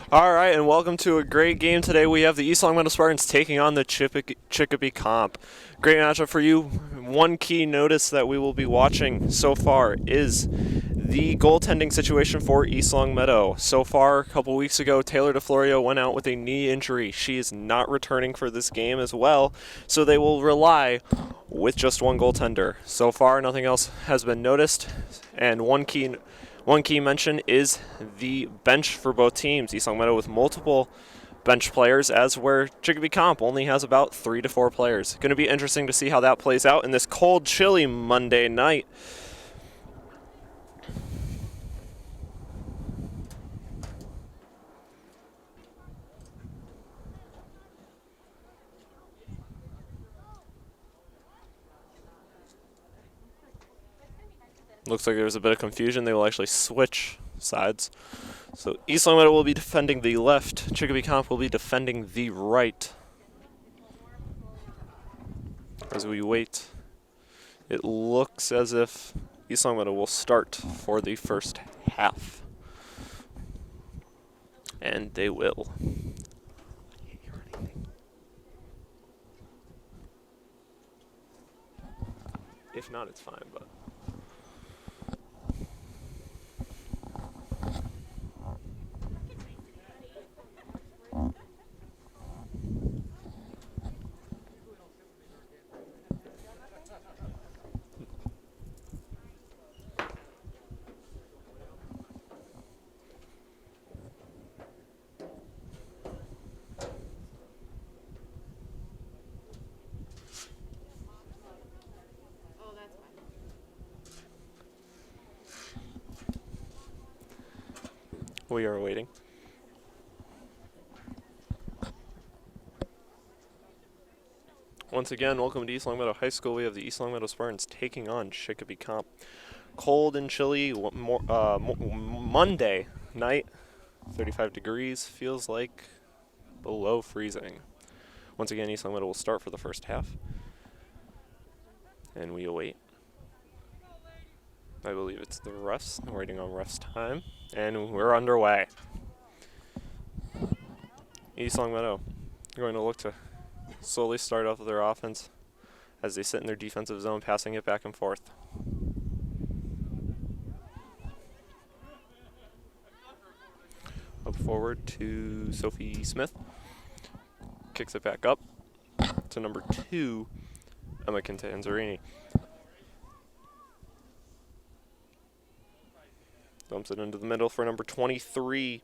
All right, and welcome to a great game today. We have the East Long Meadow Spartans taking on the Chicopee Comp. Great matchup for you. One key notice that we will be watching so far is the goaltending situation for East Long Meadow. So far, a couple weeks ago, Taylor DeFlorio went out with a knee injury. She is not returning for this game as well, so they will rely with just one goaltender. So far, nothing else has been noticed, and one key mention is the bench for both teams. East Long Meadow with multiple bench players, as where Chicopee Comp only has about 3 to 4 players. Going to be interesting to see how that plays out in this cold, chilly Monday night. Looks like there's a bit of confusion. They will actually switch sides. So East Long Meadow will be defending the left. Chicopee Comp will be defending the right. As we wait, it looks as if East Long Meadow will start for the first half. And they will. If not, it's fine, but. We are waiting. Once again, welcome to East Long Meadow High School. We have the East Long Meadow Spartans taking on Chicopee Comp. Cold and chilly Monday night, 35 degrees, feels like below freezing. Once again, East Long Meadow will start for the first half. And we await. I believe it's the refs. I'm waiting on refs time. And we're underway. East Long Meadow going to look to slowly start off with their offense as they sit in their defensive zone, passing it back and forth. Up forward to Sophie Smith. Kicks it back up to number 2, Emma Cantanzarini. Dumps it into the middle for number 23,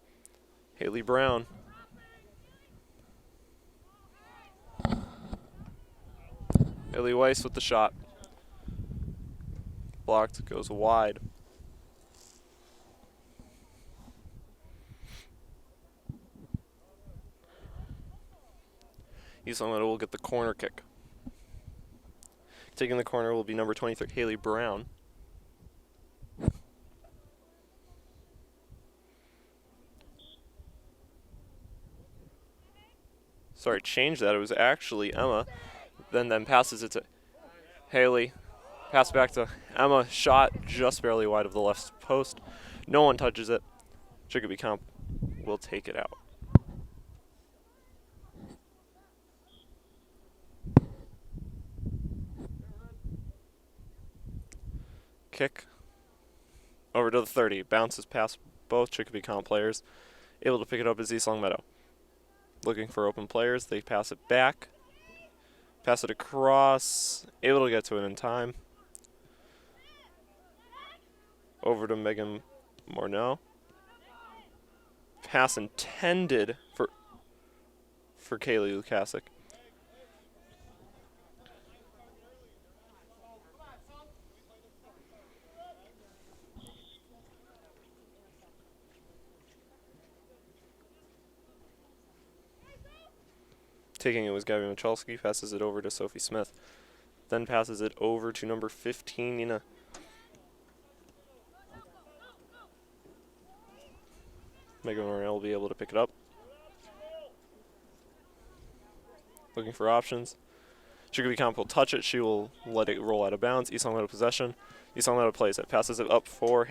Haley Brown. Haley Weiss with the shot. Blocked, goes wide. East Long Meadow will get the corner kick. Taking the corner will be number 23, Haley Brown. Sorry, change that. It was actually Emma. Then passes it to Haley. Pass back to Emma. Shot just barely wide of the left post. No one touches it. Chicopee Comp will take it out. Kick over to the 30. Bounces past both Chicopee Comp players. Able to pick it up as East Long Meadow. Looking for open players. They pass it back. Pass it across. Able to get to it in time. Over to Megan Morneau. Pass intended for Kaylee Lukasic. Taking it was Gabby Michalski, passes it over to Sophie Smith. Then passes it over to number 15, Nina. Megan Morrell will be able to pick it up. Looking for options. Chicopee Comp will touch it. She will let it roll out of bounds. East Long Meadow possession. East Long Meadow plays it. Passes it up for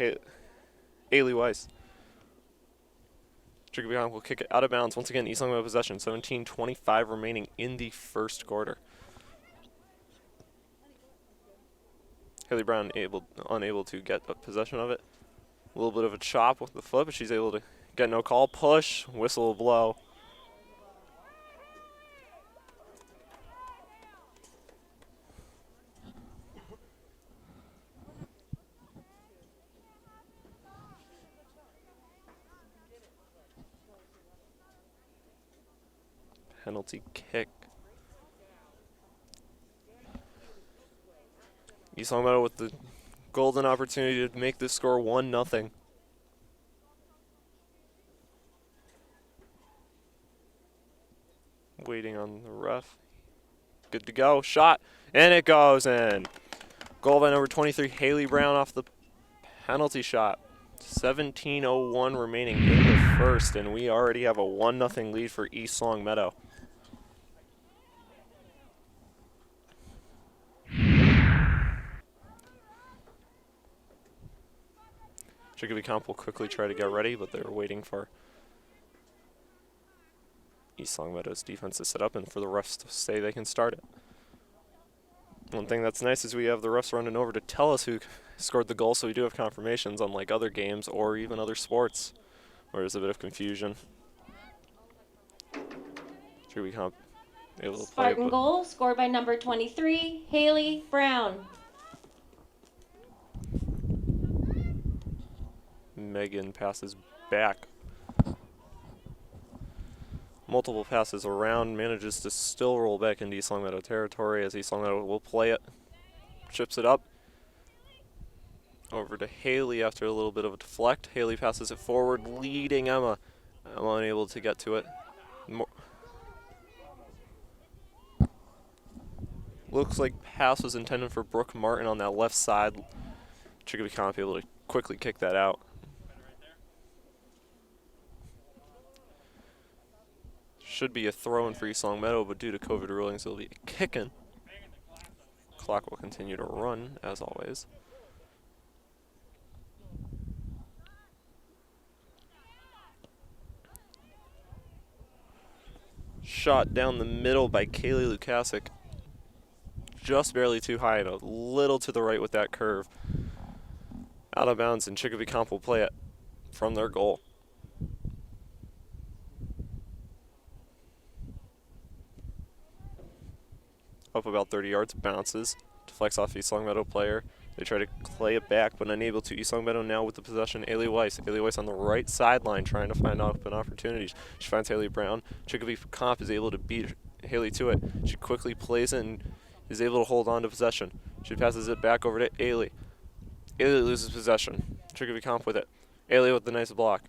Ailey Weiss. Chicopee will kick it out of bounds. Once again, East Long Meadow possession. 17:25 remaining in the first quarter. Haley Brown unable to get a possession of it. A little bit of a chop with the foot, but she's able to get no call. Push, whistle will blow. Penalty kick. East Long Meadow with the golden opportunity to make this score 1-0. Waiting on the ref. Good to go. Shot. And it goes in. Goal by number 23, Haley Brown off the penalty shot. 17:01 remaining in the first, and we already have a 1-0 lead for East Long Meadow. Chicopee Comp will quickly try to get ready, but they're waiting for East Long Meadow's defense to set up and for the refs to say they can start it. One thing that's nice is we have the refs running over to tell us who scored the goal, so we do have confirmations, unlike other games or even other sports where there's a bit of confusion. Chicopee Comp able to play it. Spartan goal scored by number 23, Haley Brown. Megan passes back. Multiple passes around, manages to still roll back into East Long Meadow territory as East Long Meadow will play it. Chips it up. Over to Haley after a little bit of a deflect. Haley passes it forward, leading Emma. Emma unable to get to it. Looks like pass was intended for Brooke Martin on that left side. Chicopee Comp able to quickly kick that out. Should be a throw-in for East Long Meadow, but due to COVID rulings, it'll be a kick-in. Clock will continue to run, as always. Shot down the middle by Kaylee Lukasic. Just barely too high and a little to the right with that curve. Out of bounds, and Chicopee Comp will play it from their goal. Up about 30 yards, bounces, deflects off East Long Meadow player. They try to play it back, but unable to. East Long Meadow now with the possession. Ailey Weiss. Ailey Weiss on the right sideline trying to find open opportunities. She finds Haley Brown. Chicopee Comp is able to beat Haley to it. She quickly plays it and is able to hold on to possession. She passes it back over to Ailey. Ailey loses possession. Chicopee Comp with it. Ailey with the nice block.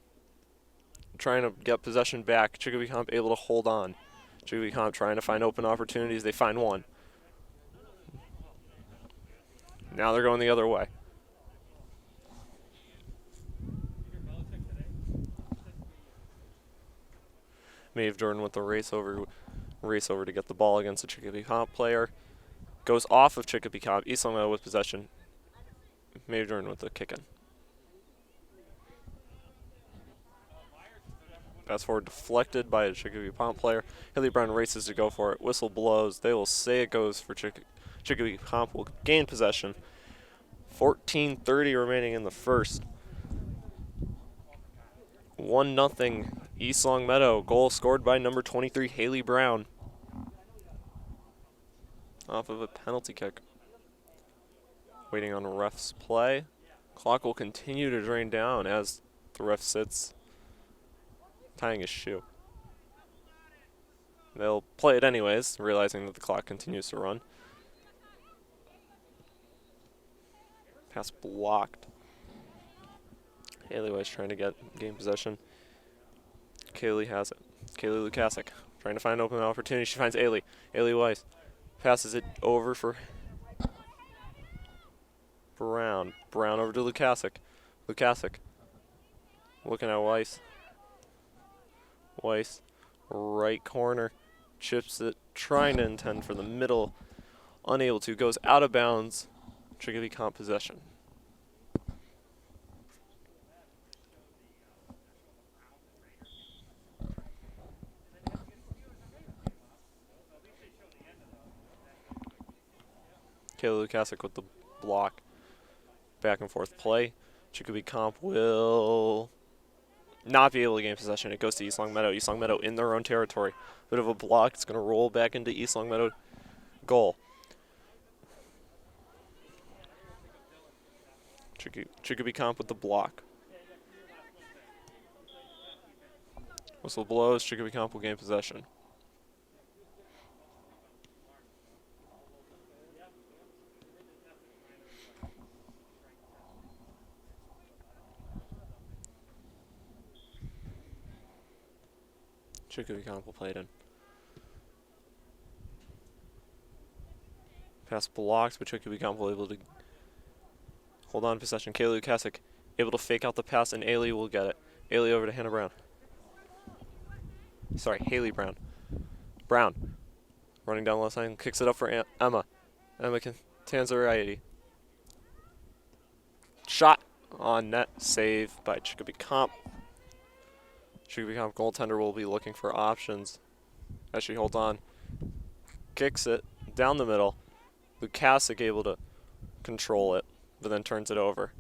Trying to get possession back. Chicopee Comp able to hold on. Chicopee Comp trying to find open opportunities. They find one. Now they're going the other way. Maeve Jordan with the race over to get the ball against the Chicopee Comp player. Goes off of Chicopee Comp. East Long Meadow with possession. Maeve Jordan with the kick-in. Pass forward deflected by a Chicopee Comp player. Haley Brown races to go for it. Whistle blows. They will say it goes for Chicopee Comp will gain possession. 14:30 remaining in the first. 1-0 East Long Meadow. Goal scored by number 23, Haley Brown. Off of a penalty kick. Waiting on a ref's play. Clock will continue to drain down as the ref sits tying his shoe. They'll play it anyways, realizing that the clock continues to run. Pass blocked. Haley Weiss trying to gain possession. Kaylee has it. Kaylee Lukasic trying to find open opportunity. She finds Ailey. Ailey Weiss passes it over for Brown. Brown over to Lukasic. Lukasic looking at Weiss. Weiss, right corner, chips it, trying to intend for the middle. Unable to, goes out of bounds. Chicopee Comp possession. Kayla Lukasic with the block. Back and forth play. Chicopee Comp will not be able to gain possession. It goes to East Long Meadow. East Long Meadow in their own territory. Bit of a block. It's going to roll back into East Long Meadow goal. Chicopee Comp with the block. Whistle blows. Chicopee Comp will gain possession. Chicopee Comp will play it in. Pass blocked, but Chicopee Comp will able to hold on to possession. Kaylee Lukasic able to fake out the pass, and Ailey will get it. Ailey over to Hannah Brown. Sorry, Haley Brown. Brown running down the left side, kicks it up for Emma. Emma Tanzariety. Shot on net, save by Chicopee Comp. Chicopee Comp goaltender will be looking for options as she holds on. Kicks it down the middle. Lukasic able to control it, but then turns it over.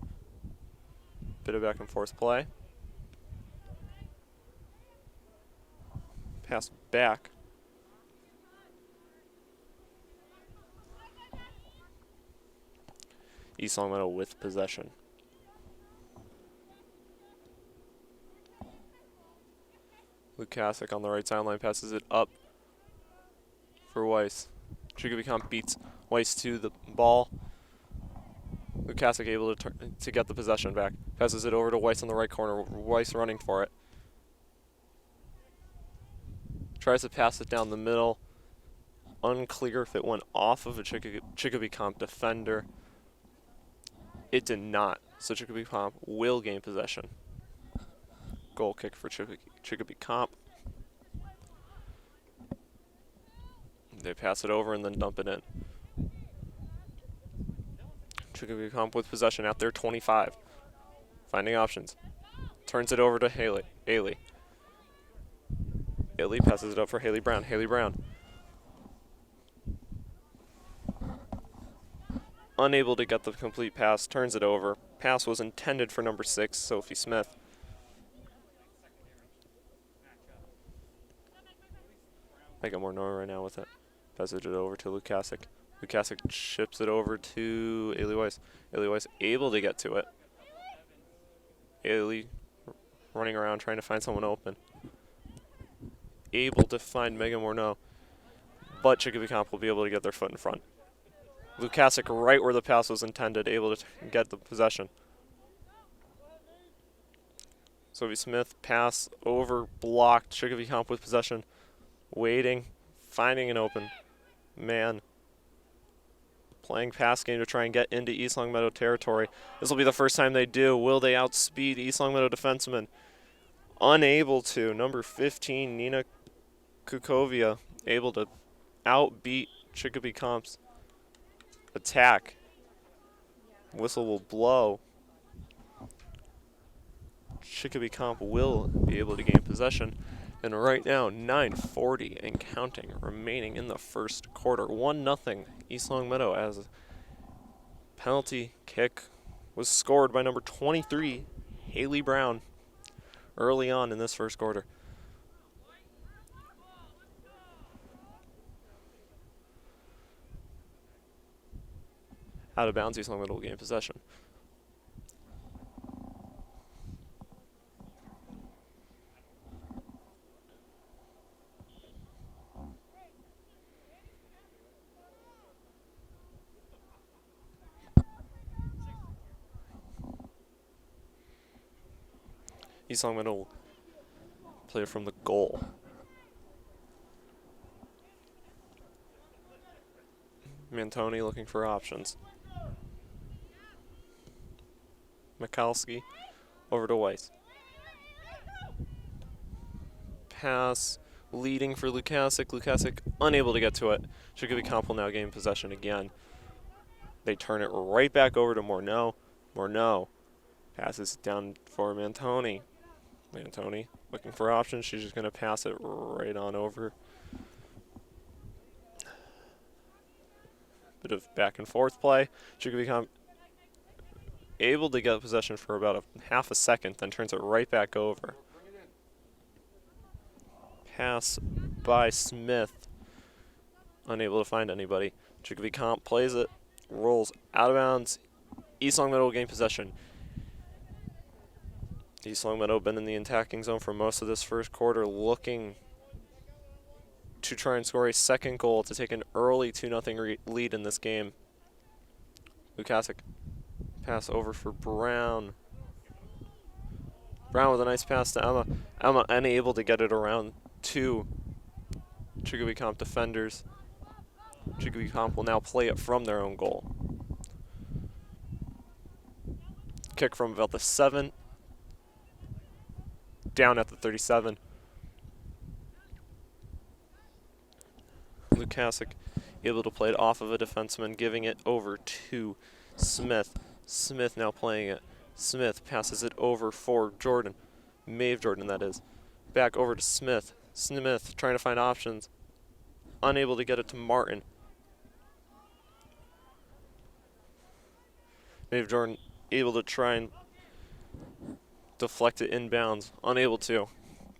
Bit of back and forth play. Pass back. East Long Meadow with possession. Lukasic on the right sideline passes it up for Weiss. Chicopee Comp beats Weiss to the ball. Lukasic able to get the possession back. Passes it over to Weiss in the right corner. Weiss running for it. Tries to pass it down the middle. Unclear if it went off of a Chicopee Comp defender. It did not. So Chicopee Comp will gain possession. Goal kick for Chicopee Comp. They pass it over and then dump it in. Chicopee Comp with possession at their 25. Finding options. Turns it over to Haley. Haley passes it up for Haley Brown. Haley Brown. Unable to get the complete pass. Turns it over. Pass was intended for number 6, Sophie Smith. Megan Mornor right now with it. Passes it over to Lukasic. Lukasic chips it over to Ailey Weiss. Ailey Weiss able to get to it. Ailey running around trying to find someone open. Able to find Megan Morneau. But Chicopee Comp will be able to get their foot in front. Lukasic right where the pass was intended, able to get the possession. Sophie Smith pass over, blocked. Chicopee Comp with possession. Waiting, finding an open man. Playing pass game to try and get into East Long Meadow territory. This will be the first time they do. Will they outspeed East Long Meadow defenseman? Unable to. Number 15, Nina Kukovia, able to outbeat Chicopee Comp's attack. Whistle will blow. Chicopee Comp will be able to gain possession. And right now, 9:40 and counting remaining in the first quarter. 1-0 East Long Meadow as a penalty kick was scored by number 23, Haley Brown, early on in this first quarter. Out of bounds, East Long Meadow will gain possession. East Long Meadow will play from the goal. Mantoni looking for options. Mikalski over to Weiss. Pass leading for Lukasic. Lukasic unable to get to it. Chicopee Comp will now gain possession again. They turn it right back over to Morneau. Morneau passes it down for Mantoni. Mantoni looking for options. She's just going to pass it right on over. bit of back and forth play. Chicopee Comp able to get possession for about a half a second, then turns it right back over. Pass by Smith. Unable to find anybody. Chicopee Comp plays it, rolls out of bounds. East Longmeadow gain possession. East Longmeadow been in the attacking zone for most of this first quarter, looking to try and score a second goal to take an early 2-0 lead in this game. Lukasic, pass over for Brown. Brown with a nice pass to Emma. Emma unable to get it around two Chicopee Comp defenders. Chicopee Comp will now play it from their own goal. Kick from about the 7. Down at the 37. Lukasic able to play it off of a defenseman, giving it over to Smith. Smith now playing it. Smith passes it over for Jordan. Maeve Jordan, that is. Back over to Smith. Smith trying to find options. Unable to get it to Martin. Maeve Jordan able to try and deflect it inbounds. Unable to.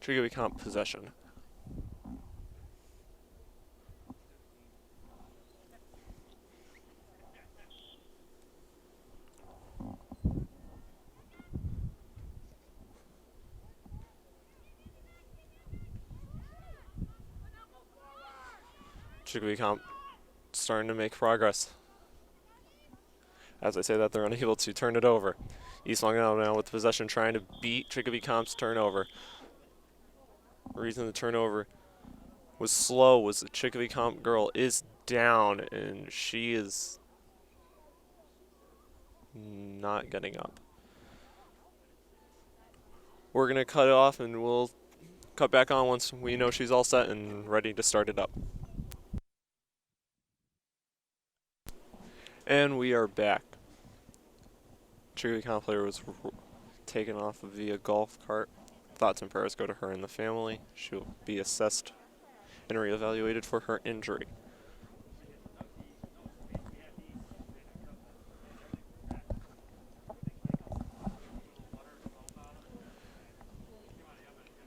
Chicopee Comp possession. Chicopee Comp starting to make progress. As I say that, they're unable to turn it over. East Longmeadow now with possession, trying to beat Chicopee Comp's turnover. The reason the turnover was slow was the Chicopee Comp girl is down, and she is not getting up. We're going to cut it off, and we'll cut back on once we know she's all set and ready to start it up. And we are back. Chicopee Comp player was taken off via golf cart. Thoughts and prayers go to her and the family. She will be assessed and reevaluated for her injury.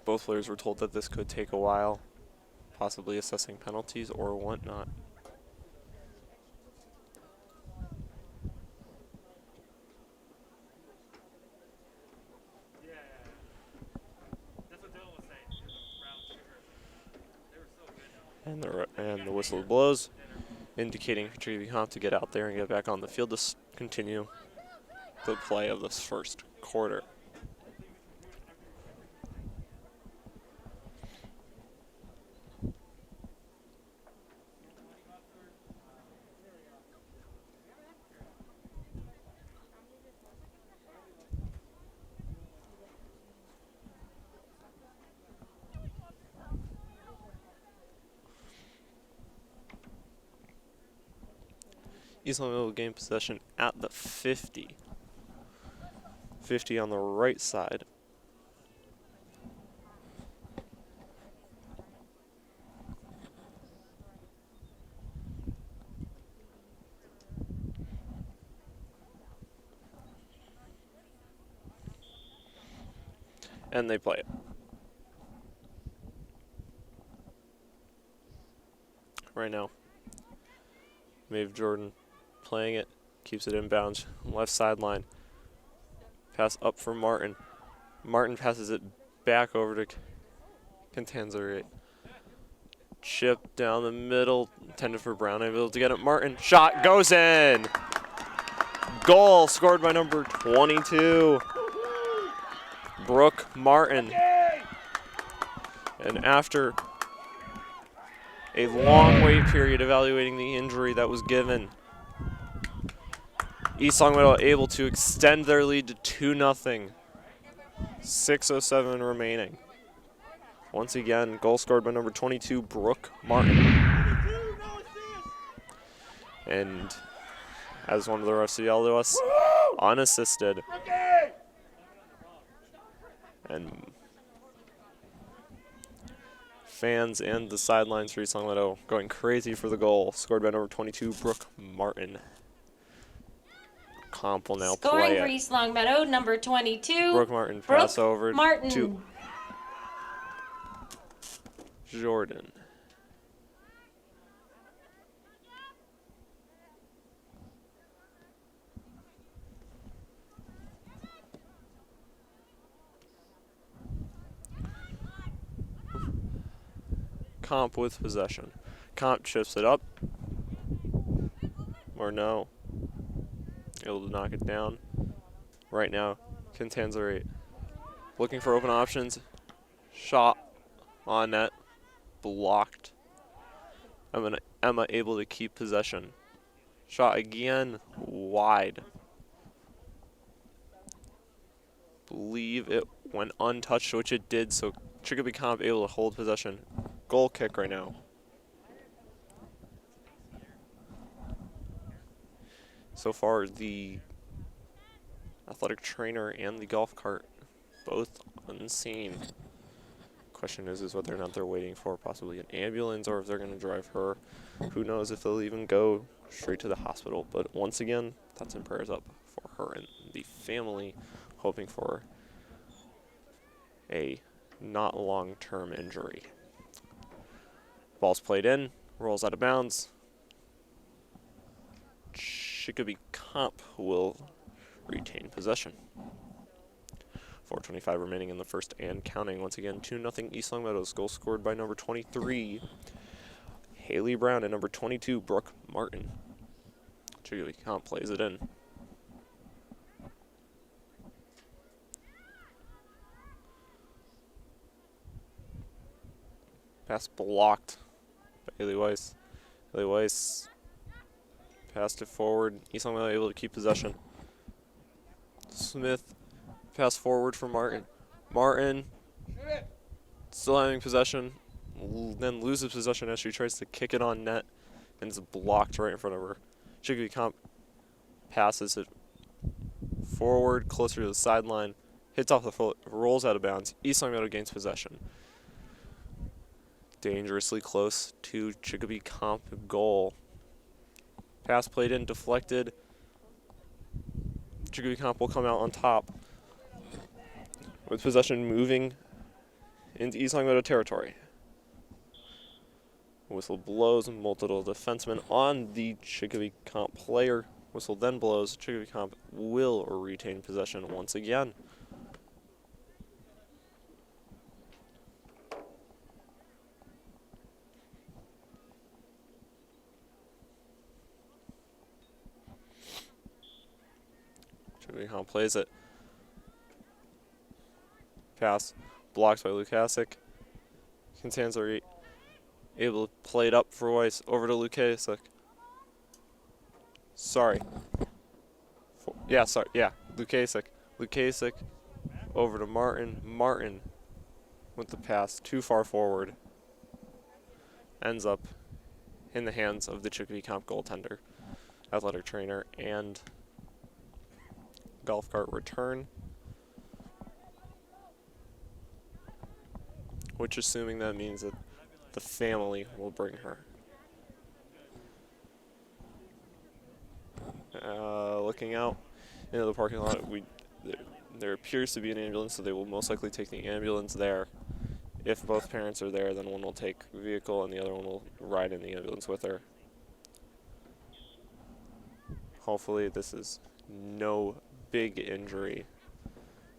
Both players were told that this could take a while, possibly assessing penalties or whatnot. And the whistle blows, indicating for Chicopee Comp to get out there and get back on the field to continue the play of this first quarter. East Longmeadow will gain possession at the 50. 50 on the right side. And they play it. Right now, Maeve Jordan playing it, keeps it inbounds, left sideline. Pass up for Martin. Martin passes it back over to Contanza. Chip down the middle, intended for Brown, able to get it. Martin, shot goes in. Goal scored by number 22, Brooke Martin. And after a long wait period evaluating the injury that was given, East Longmeadow able to extend their lead to 2-0. 6:07 remaining. Once again, goal scored by number 22, Brooke Martin. And as one of the refs yelled to us, unassisted. And Fans and the sidelines for East Long Meadow going crazy for the goal. Scored by number 22, Brooke Martin. Comp will now Scoring play for it. East Long Meadow, number 22. Brooke Martin Brooke pass over Martin. to Jordan. Comp with possession. Comp chips it up. Or no. Able to knock it down. Right now, Contanza looking for open options. Shot on net. Blocked. Emma able to keep possession. Shot again. Wide. Believe it went untouched, which it did, so Chicopee Comp able to hold possession. Goal kick right now. So far, the athletic trainer and the golf cart both unseen. Question is whether or not they're waiting for possibly an ambulance or if they're going to drive her. Who knows if they'll even go straight to the hospital. But once again, thoughts and prayers up for her and the family, hoping for a not long-term injury. Ball's played in, rolls out of bounds. Chicopee Comp will retain possession. 4:25 remaining in the first and counting. Once again, 2-0 East Long Meadows. Goal scored by number 23, Haley Brown, and number 22, Brooke Martin. Chicopee Comp plays it in. Pass blocked by Haley Weiss. Haley Weiss passed it forward. East Long Meadow able to keep possession. Smith pass forward for Martin. Martin still having possession, then loses possession as she tries to kick it on net, and it's blocked right in front of her. Chicopee Comp passes it forward, closer to the sideline, hits off the foot, rolls out of bounds. East Long Meadow gains possession. Dangerously close to Chicopee Comp goal. Pass played in, deflected. Chicopee Comp will come out on top, with possession moving into East Long Meadow territory. Whistle blows, multiple defensemen on the Chicopee Comp player. Whistle then blows. Chicopee Comp will retain possession once again. Chicopee Comp plays it. Pass blocked by Lukasic. Constanza able to play it up for Weiss. Over to Lukasic. Sorry. Lukasic. Lukasic over to Martin. Martin with the pass too far forward. Ends up in the hands of the Chicopee Comp goaltender, athletic trainer, and golf cart return. Which, assuming that means that the family will bring her. Looking out into the parking lot, there appears to be an ambulance, so they will most likely take the ambulance there. If both parents are there, then one will take the vehicle and the other one will ride in the ambulance with her. Hopefully this is no big injury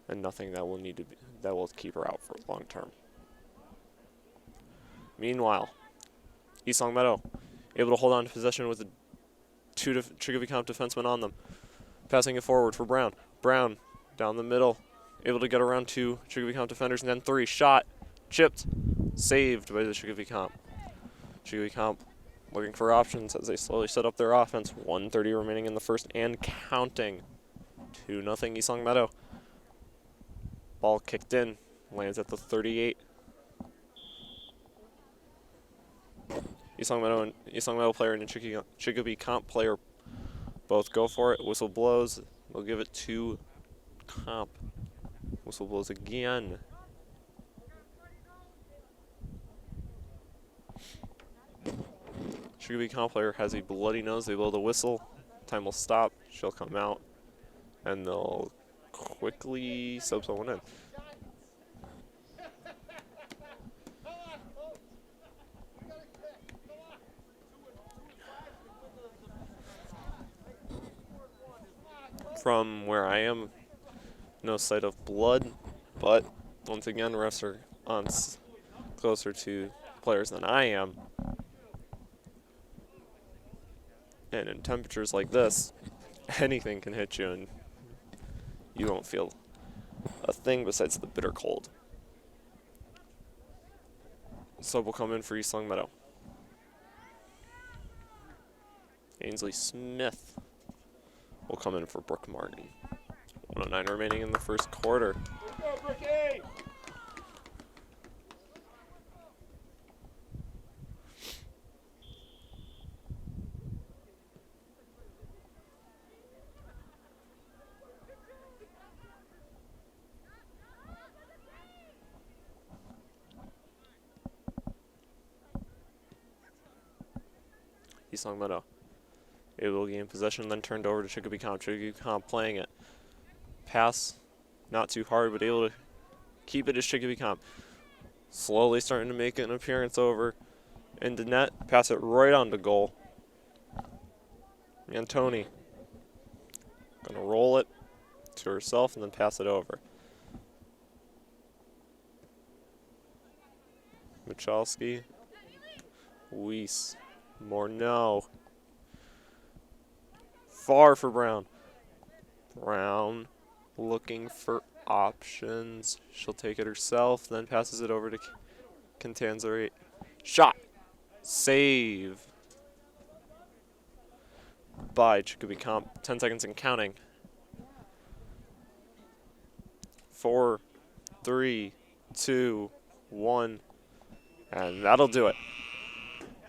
and nothing that will keep her out for long term. Meanwhile, East Long Meadow able to hold on to possession with the two Chicopee Comp defensemen on them. Passing it forward for Brown. Brown down the middle, able to get around two Chicopee Comp defenders, and then three. Shot, chipped, saved by the Chicopee Comp. Chicopee Comp looking for options as they slowly set up their offense. 1:30 remaining in the first and counting. 2-0 East Long Meadow. Ball kicked in, lands at the 38. East Long Meadow player and a Chicopee Comp player both go for it. Whistle blows. They'll give it to Comp. Whistle blows again. Chicopee comp player has a bloody nose. They blow the whistle. Time will stop. She'll come out. And they'll quickly sub someone in. From where I am, no sight of blood, but once again, refs are on closer to players than I am. And in temperatures like this, anything can hit you and you won't feel a thing besides the bitter cold. Sub will come in for East Long Meadow. Ainsley Smith will come in for Brooke Martin. 1:09 remaining in the first quarter. East Long Meadow able to gain possession, then turned over to Chicopee Comp. Chicopee Comp playing it. Pass, not too hard, but able to keep it as Chicopee Comp. Slowly starting to make an appearance over into net. Pass it right on to goal. And Tony gonna roll it to herself and then pass it over. Michalski, Weiss, Morneau. Far for Brown. Brown looking for options. She'll take it herself, then passes it over to Cantanzari. Shot. Save by Chicopee Comp. 10 seconds and counting. 4, 3, 2, 1. And that'll do it.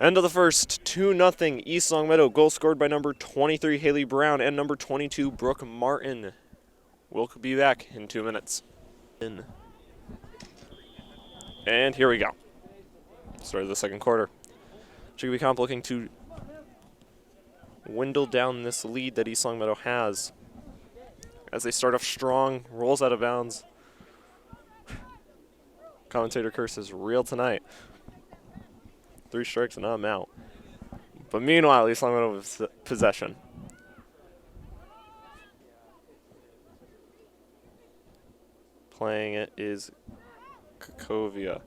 End of the first, 2-0 East Long Meadow. Goal scored by number 23, Haley Brown, and number 22, Brooke Martin. We'll be back in 2 minutes. And here we go. Start of the second quarter. Chicopee Comp looking to dwindle down this lead that East Long Meadow has. As they start off strong, rolls out of bounds. Commentator curse is real tonight. 3 strikes and I'm out. But meanwhile, East Long Meadow with possession. Playing it is Kukovia.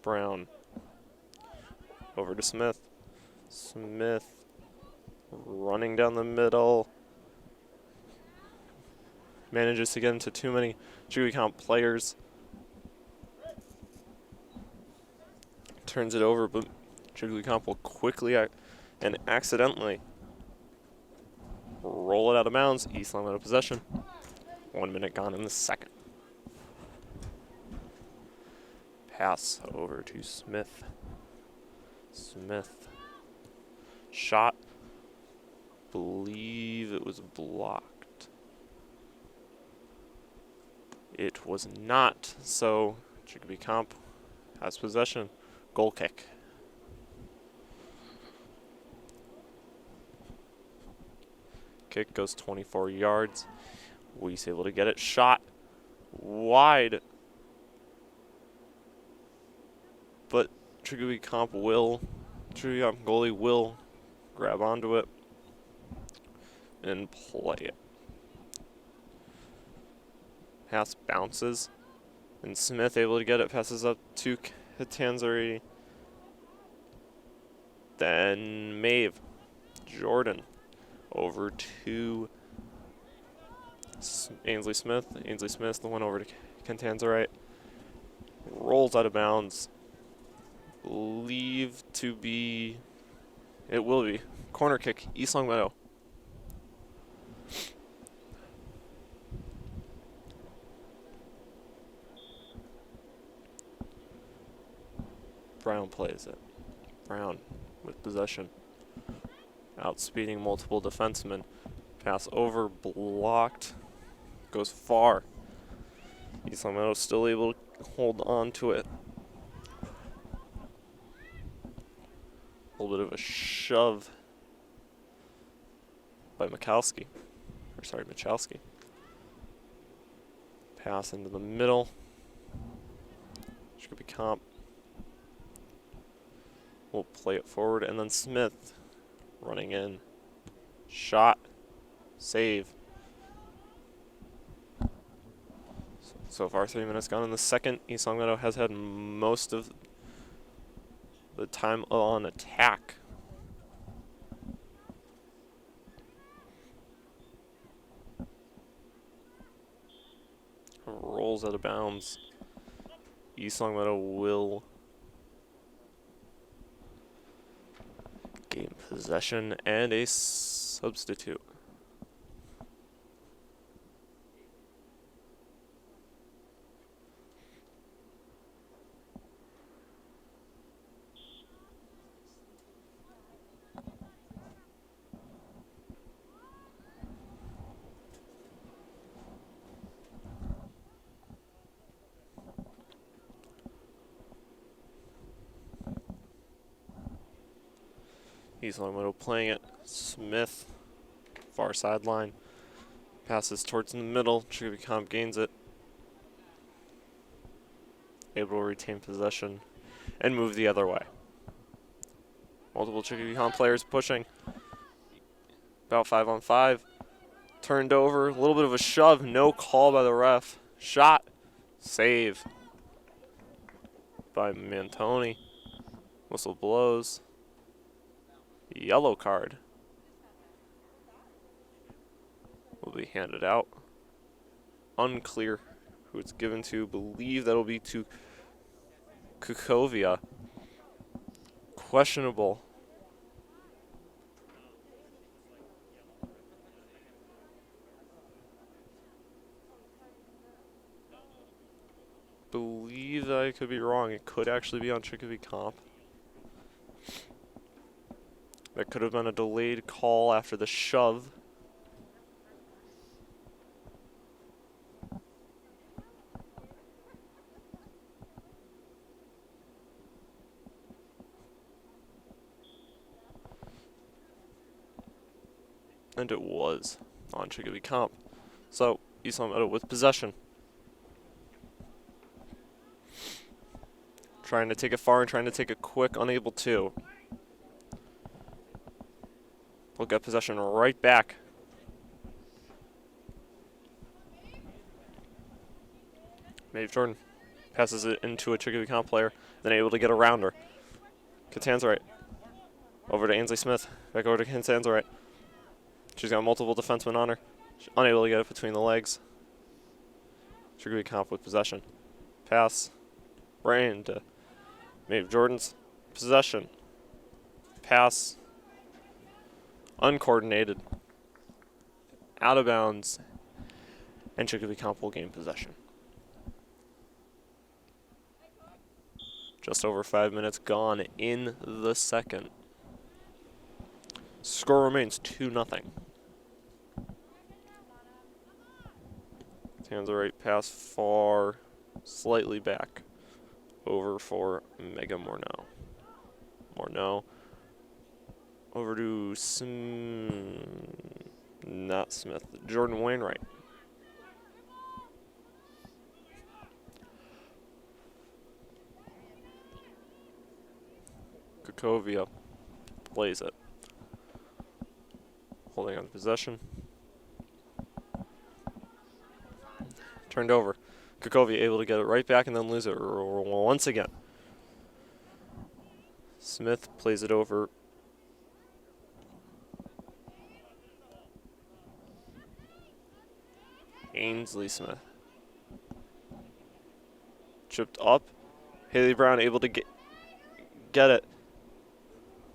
Brown. Over to Smith. Smith running down the middle. Manages to get into too many Chicopee Comp players. Turns it over, but Chicopee Comp will quickly and accidentally roll it out of bounds. East Long Meadow possession. 1 minute gone in the second. Pass over to Smith. Smith. Shot. Believe it was blocked. It was not, so Chicopee Comp has possession. Goal kick. Kick goes 24 yards. Weiss able to get it. Shot wide. But Chicopee Comp goalie will grab onto it and play it. Pass bounces. And Smith able to get it. Passes up to Tanzari. Then Maeve. Jordan. Over to Ainsley Smith. Ainsley Smith, the one over to Cantanzarite. Rolls out of bounds. Believe to be, it will be, corner kick, East Long Meadow. Brown plays it. Brown with possession. Outspeeding multiple defensemen. Pass over, blocked. Goes far. East Long Meadow still able to hold on to it. little bit of a shove by Michalski. Pass into the middle. Chicopee Comp will play it forward, and then Smith running in. Shot. Save. So far, 3 minutes gone in the second. East Longmeadow has had most of the time on attack. Rolls out of bounds. East Longmeadow will gain possession and a substitute. East Longmeadow playing it. Smith, far sideline. Passes towards the middle. Chicopee Comp gains it. Able to retain possession and move the other way. Multiple Chicopee Comp players pushing. About 5-on-5. Turned over. A little bit of a shove. No call by the ref. Shot. Save by Mantoni. Whistle blows. Yellow card will be handed out. Unclear who it's given to. Believe that'll be to Kukovia. Questionable. Believe that I could be wrong. It could actually be on Chicopee Comp. That could have been a delayed call after the shove. And it was on Chicopee Comp. So, East Longmeadow with possession. Trying to take it far and trying to take it quick, unable to. We'll get possession right back. Maeve Jordan passes it into a Chicopee Comp player, then able to get around her. Catanzarite over to Ainsley Smith, back over to Catanzarite. She's got multiple defensemen on her. She's unable to get it between the legs. Chicopee Comp with possession. Pass right into Maeve Jordan's possession. Pass. Uncoordinated, out of bounds, and Chicopee Comp will gain possession. Just over 5 minutes gone in the second. Score remains 2-0. Tanzarite pass far, slightly back, over for Mega Morneau. Morneau. Over to not Smith, Jordan Wainwright. Kukovia plays it. Holding on possession. Turned over. Kukovia able to get it right back and then lose it once again. Smith plays it over. Ainsley Smith. Chipped up. Haley Brown able to get it.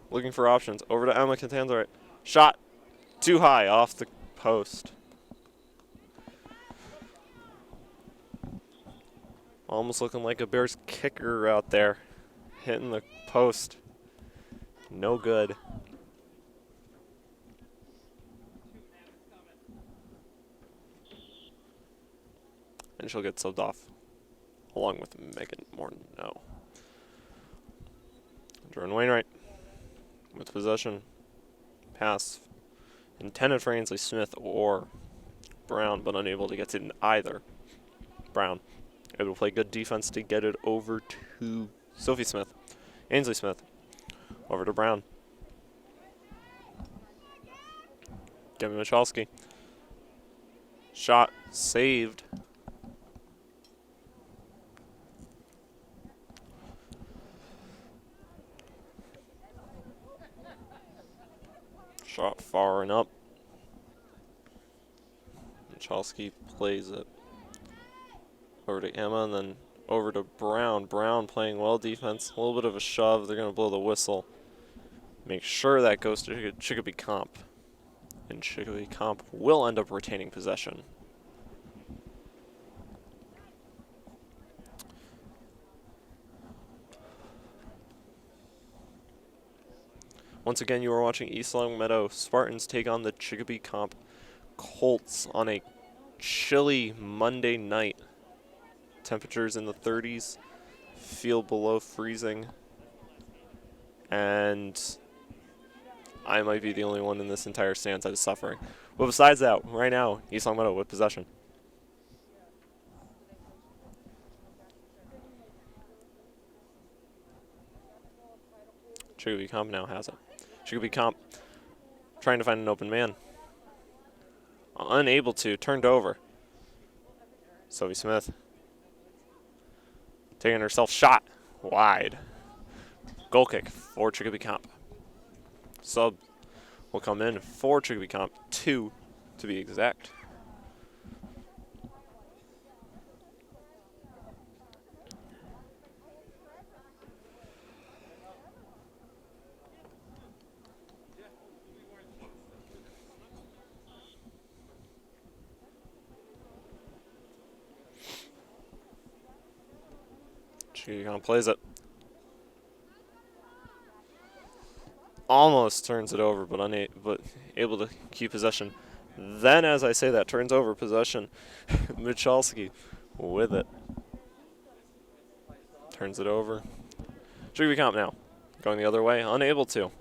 Looking for options. Over to Emma Catanzarite. Shot too high off the post. Almost looking like a Bears kicker out there. Hitting the post. No good. And she'll get subbed off along with Megan Morneau. Jordan Wainwright with possession. Pass intended for Ainsley Smith or Brown, but unable to get to either. Brown able to play good defense to get it over to Sophie Smith. Ainsley Smith over to Brown. Gabby Michalski. Shot saved. Shot far and up. Michalski plays it over to Emma and then over to Brown. Brown playing well defense. A little bit of a shove. They're going to blow the whistle. Make sure that goes to Chicopee Comp. And Chicopee Comp will end up retaining possession. Once again, you are watching East Longmeadow Spartans take on the Chicopee Comp Colts on a chilly Monday night. Temperatures in the 30s, feel below freezing, and I might be the only one in this entire stand that is suffering. But besides that, right now, East Longmeadow with possession. Chicopee Comp now has it. Chicopee Comp trying to find an open man. Unable to, turned over. Sophie Smith taking herself shot wide. Goal kick for Chicopee Comp. Sub will come in for Chicopee Comp, 2 to be exact. Chicopee Comp plays it. Almost turns it over, but able to keep possession. Then, as I say that, turns over possession. Michalski with it. Turns it over. Chicopee Comp now going the other way, unable to.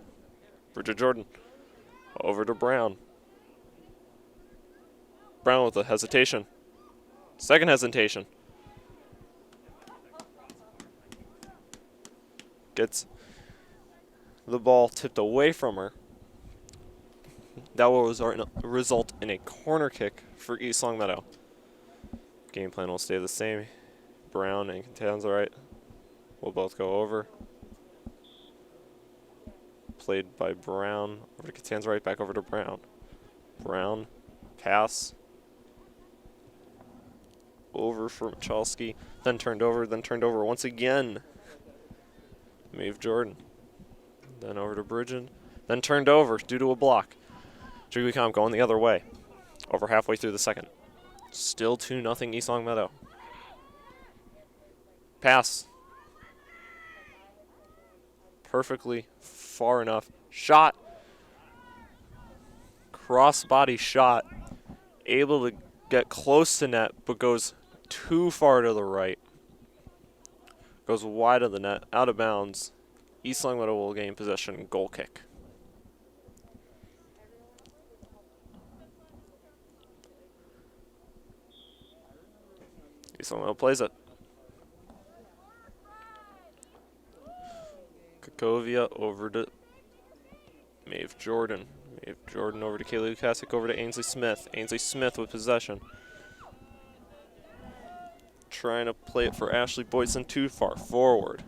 Bridget Jordan over to Brown. Brown with a hesitation. Second hesitation. Gets the ball tipped away from her. That will result in a corner kick for East Longmeadow. Game plan will stay the same. Brown and Catanzarite will both go over. Played by Brown over to Catanzarite, back over to Brown. Brown, pass. Over for Michalski, then turned over once again. Maeve Jordan. Then over to Bridget. Then turned over due to a block. Chicopee Comp going the other way. Over halfway through the second. Still 2-0 East Longmeadow. Pass. Perfectly far enough. Shot. Cross-body shot. Able to get close to net, but goes too far to the right. Goes wide of the net, out of bounds. East Longmeadow will gain possession, goal kick. East Longmeadow plays it. Kakovia over to Maeve Jordan. Maeve Jordan over to Kaylee Lukasik, over to Ainsley Smith. Ainsley Smith with possession. Trying to play it for Ashley Boyson, too far forward.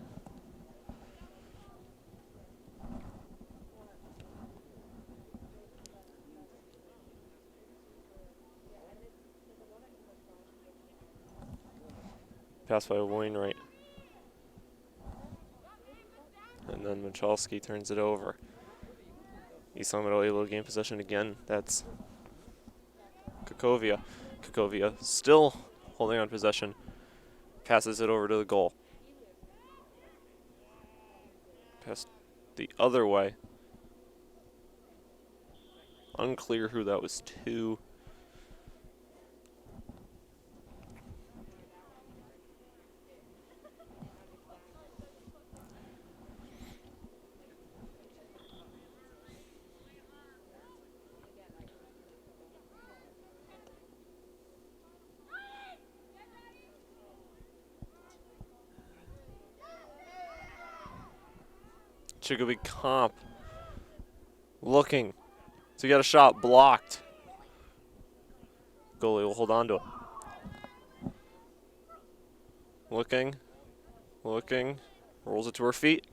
Pass by Wainwright. And then Michalski turns it over. East Longmeadow able to gain possession again. That's Kakovia. Kakovia still holding on possession. Passes it over to the goal. Pass the other way. Unclear who that was to. Chicopee Comp. Looking to get a shot blocked. Goalie will hold on to it. Looking, rolls it to her feet.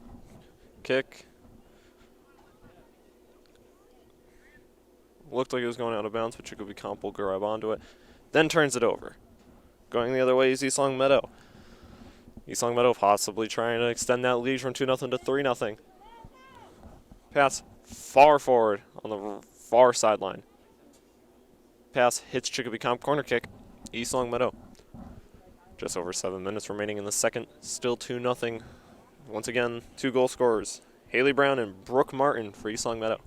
Kick. Looked like it was going out of bounds, but Chicopee Comp will grab onto it. Then turns it over. Going the other way is East Long Meadow. East Long Meadow possibly trying to extend that lead from 2-0 to 3-0. Pass far forward on the far sideline. Pass hits Chicopee Comp, corner kick. East Long Meadow. Just over 7 minutes remaining in the second. Still 2-0. Once again, 2 goal scorers. Haley Brown and Brooke Martin for East Long Meadow.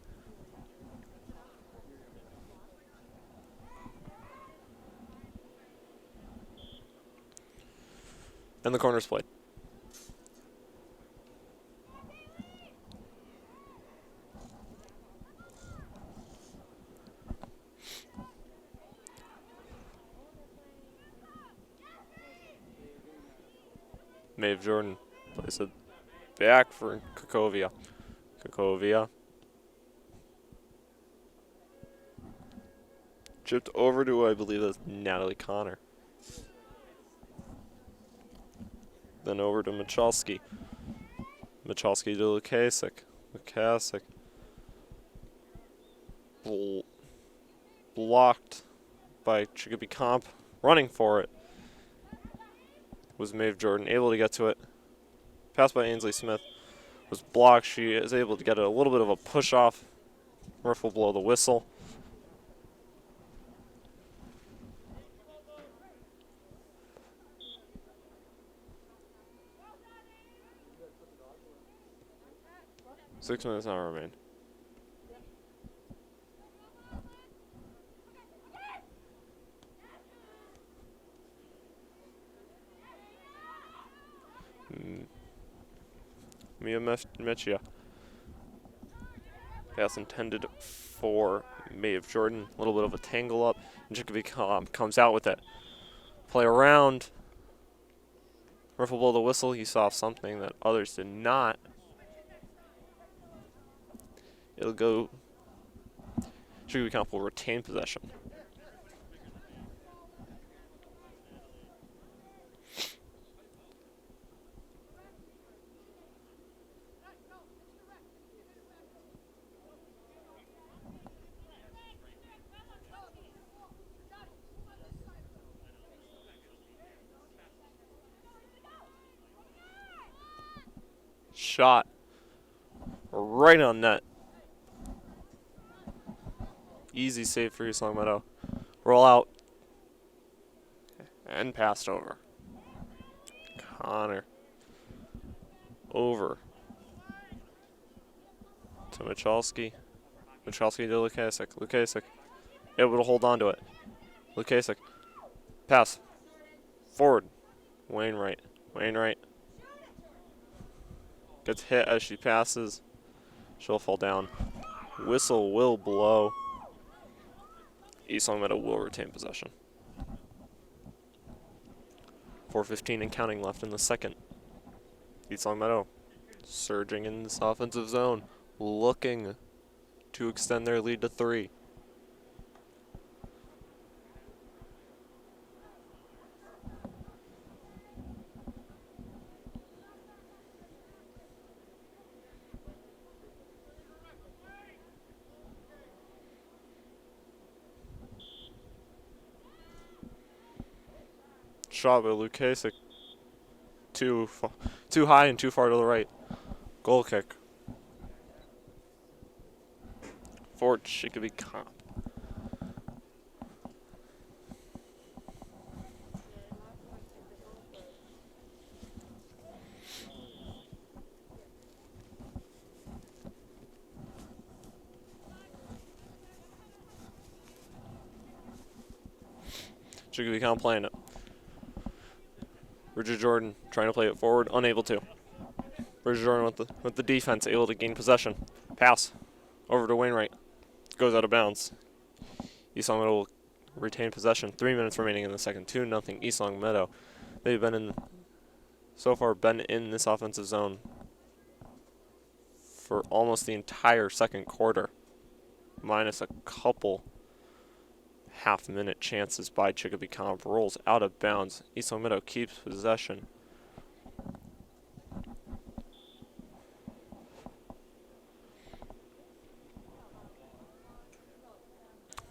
And the corner's played. Maeve Jordan plays it back for Kakovia. Kakovia. Chipped over to, I believe that's Natalie Connor. Then over to Michalski. Michalski to Lukasik. Lukasik. Blocked by Chicopee Comp. Running for it was Maeve Jordan, able to get to it. Passed by Ainsley Smith. Was blocked. She is able to get a little bit of a push off. Ref will blow the whistle. Six minutes now remain. Mia Mechia. Pass intended for Maeve Jordan. A little bit of a tangle up. And Chicopee comes out with it. Play around. Ref will blow the whistle. He saw something that others did not. It'll go. Chicopee Comp will retain possession. Shot right on net. Easy save for East Long Meadow. Roll out and passed over. Connor over to Michalski. Michalski to Lukasik. Lukasik able to hold on to it. Lukasik pass forward. Wainwright. Wainwright gets hit as she passes. She'll fall down. Whistle will blow. East Long Meadow will retain possession. 4:15 and counting left in the second. East Long Meadow surging in this offensive zone, looking to extend their lead to 3. Shot by Lukasik. Too high and too far to the right. Goal kick. For Chicopee Comp. Chicopee Comp playing it. Bridget Jordan trying to play it forward, unable to. Bridget Jordan with the defense, able to gain possession. Pass over to Wainwright. Goes out of bounds. East Long Meadow will retain possession. 3 minutes remaining in the second. 2-0 East Long Meadow. They've been in this offensive zone for almost the entire second quarter, minus a couple half-minute chances by Chicopee Comp. Rolls out of bounds. East Long Meadow keeps possession.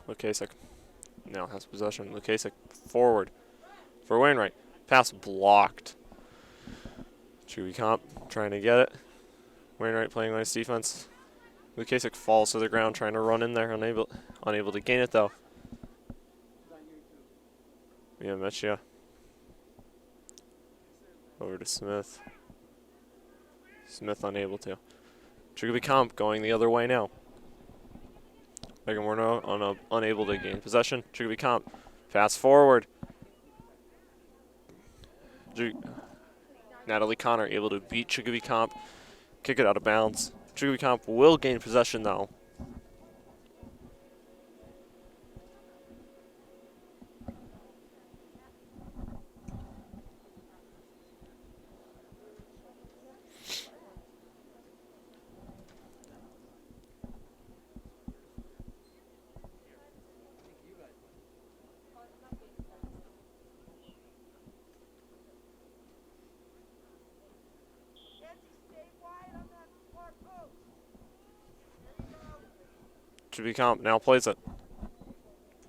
Lukasik now has possession. Lukasik forward for Wainwright. Pass blocked. Chicopee Comp trying to get it. Wainwright playing nice defense. Lukasik falls to the ground trying to run in there. Unable to gain it though. Yeah, Mechia. Over to Smith. Smith unable to. Chicopee Comp going the other way now. Megan Warno unable to gain possession. Chicopee Comp pass forward. Natalie Connor able to beat Chicopee Comp. Kick it out of bounds. Chicopee Comp will gain possession though. Chicopee Comp now plays it.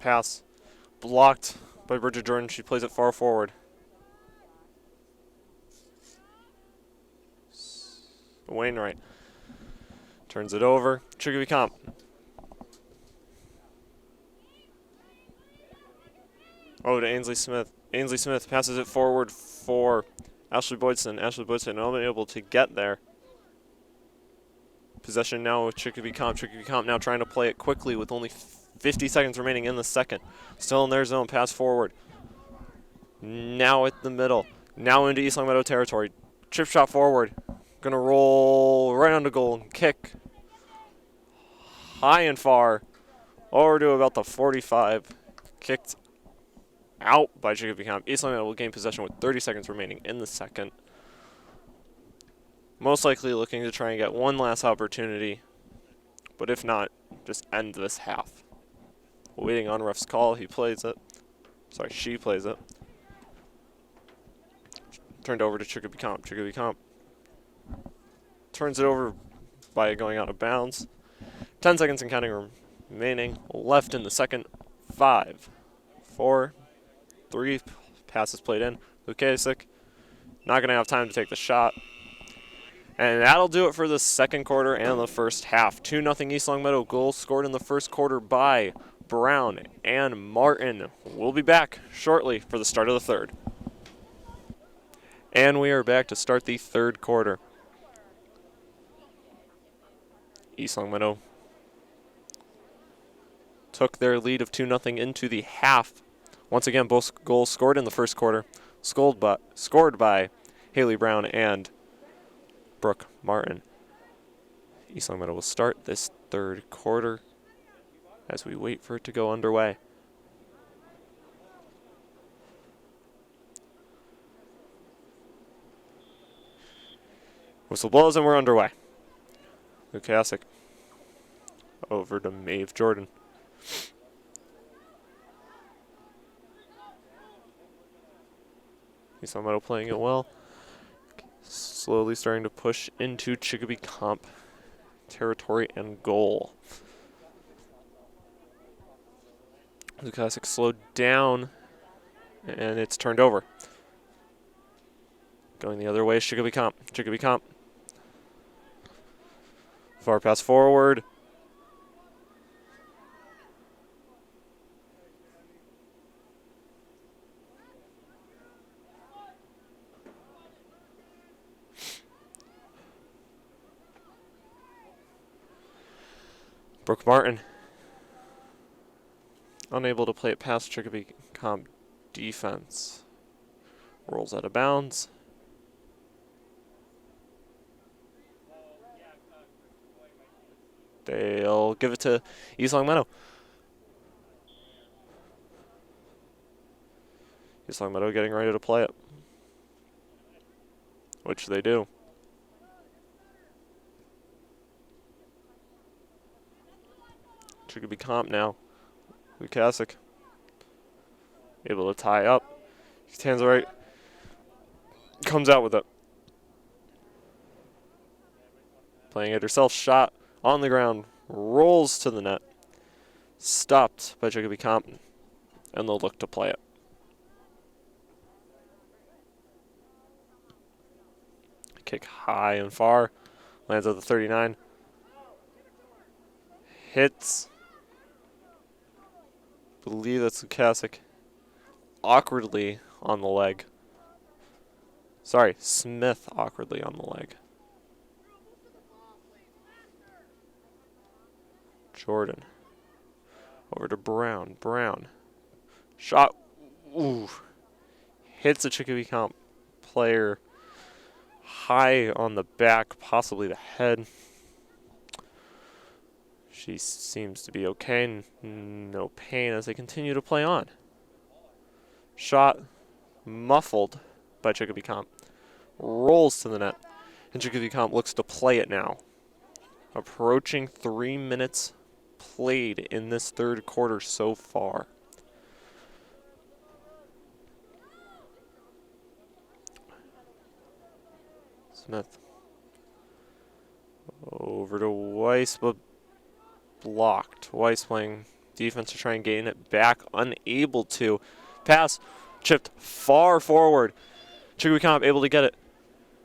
Pass blocked by Bridget Jordan. She plays it far forward. Wainwright turns it over. Chicopee Comp. Oh, to Ainsley Smith. Ainsley Smith passes it forward for Ashley Boydson. Ashley Boydson unable to get there. Possession now with Chicopee Comp. Chicopee Comp now trying to play it quickly with only 50 seconds remaining in the second. Still in their zone. Pass forward. Now at the middle. Now into East Long Meadow territory. Chip shot forward. Gonna roll right onto goal and kick. High and far. Over to about the 45. Kicked out by Chicopee Comp. East Long Meadow will gain possession with 30 seconds remaining in the second. Most likely looking to try and get one last opportunity. But if not, just end this half. Waiting on ref's call. He plays it. Sorry, she plays it. Turned over to Chicopee Comp. Chicopee Comp turns it over by going out of bounds. 10 seconds and counting remaining. Left in the second. 5, 4, 3. Passes played in. Lukasik not going to have time to take the shot. And that'll do it for the second quarter and the first half. 2-0 East Long Meadow. Goals scored in the first quarter by Brown and Martin. We'll be back shortly for the start of the third. And we are back to start the third quarter. East Long Meadow took their lead of 2-0 into the half. Once again, both goals scored in the first quarter. Scored by Haley Brown and Brooke Martin. East Long Meadow will start this third quarter as we wait for it to go underway. Whistle blows and we're underway. Lukasik over to Maeve Jordan. East Long Meadow playing it well. Slowly starting to push into Chicopee Comp territory and goal. Lukasik slowed down, and it's turned over. Going the other way is Chicopee Comp. Chicopee Comp. Far pass forward. Brooke Martin unable to play it past Chicopee Comp defense. Rolls out of bounds. They'll give it to East Long Meadow. East Long Meadow getting ready to play it, which they do. Chicopee Comp now. Lukasic able to tie up. Stands right. Comes out with it. Playing it herself. Shot on the ground. Rolls to the net. Stopped by Chicopee Comp. And they'll look to play it. Kick high and far. Lands at the 39. Hits. Believe that's Lukasic. Awkwardly on the leg. Sorry, Smith awkwardly on the leg. Jordan. Over to Brown. Brown. Shot. Ooh. Hits a Chicopee Comp player high on the back, possibly the head. She seems to be okay. No pain as they continue to play on. Shot muffled by Chicopee Comp. Rolls to the net. And Chicopee Comp looks to play it now. Approaching 3 minutes played in this third quarter so far. Smith. Over to Weiss, but blocked. Weiss playing defense to try and gain it back. Unable to. Pass. Chipped far forward. Chicopee Comp able to get it.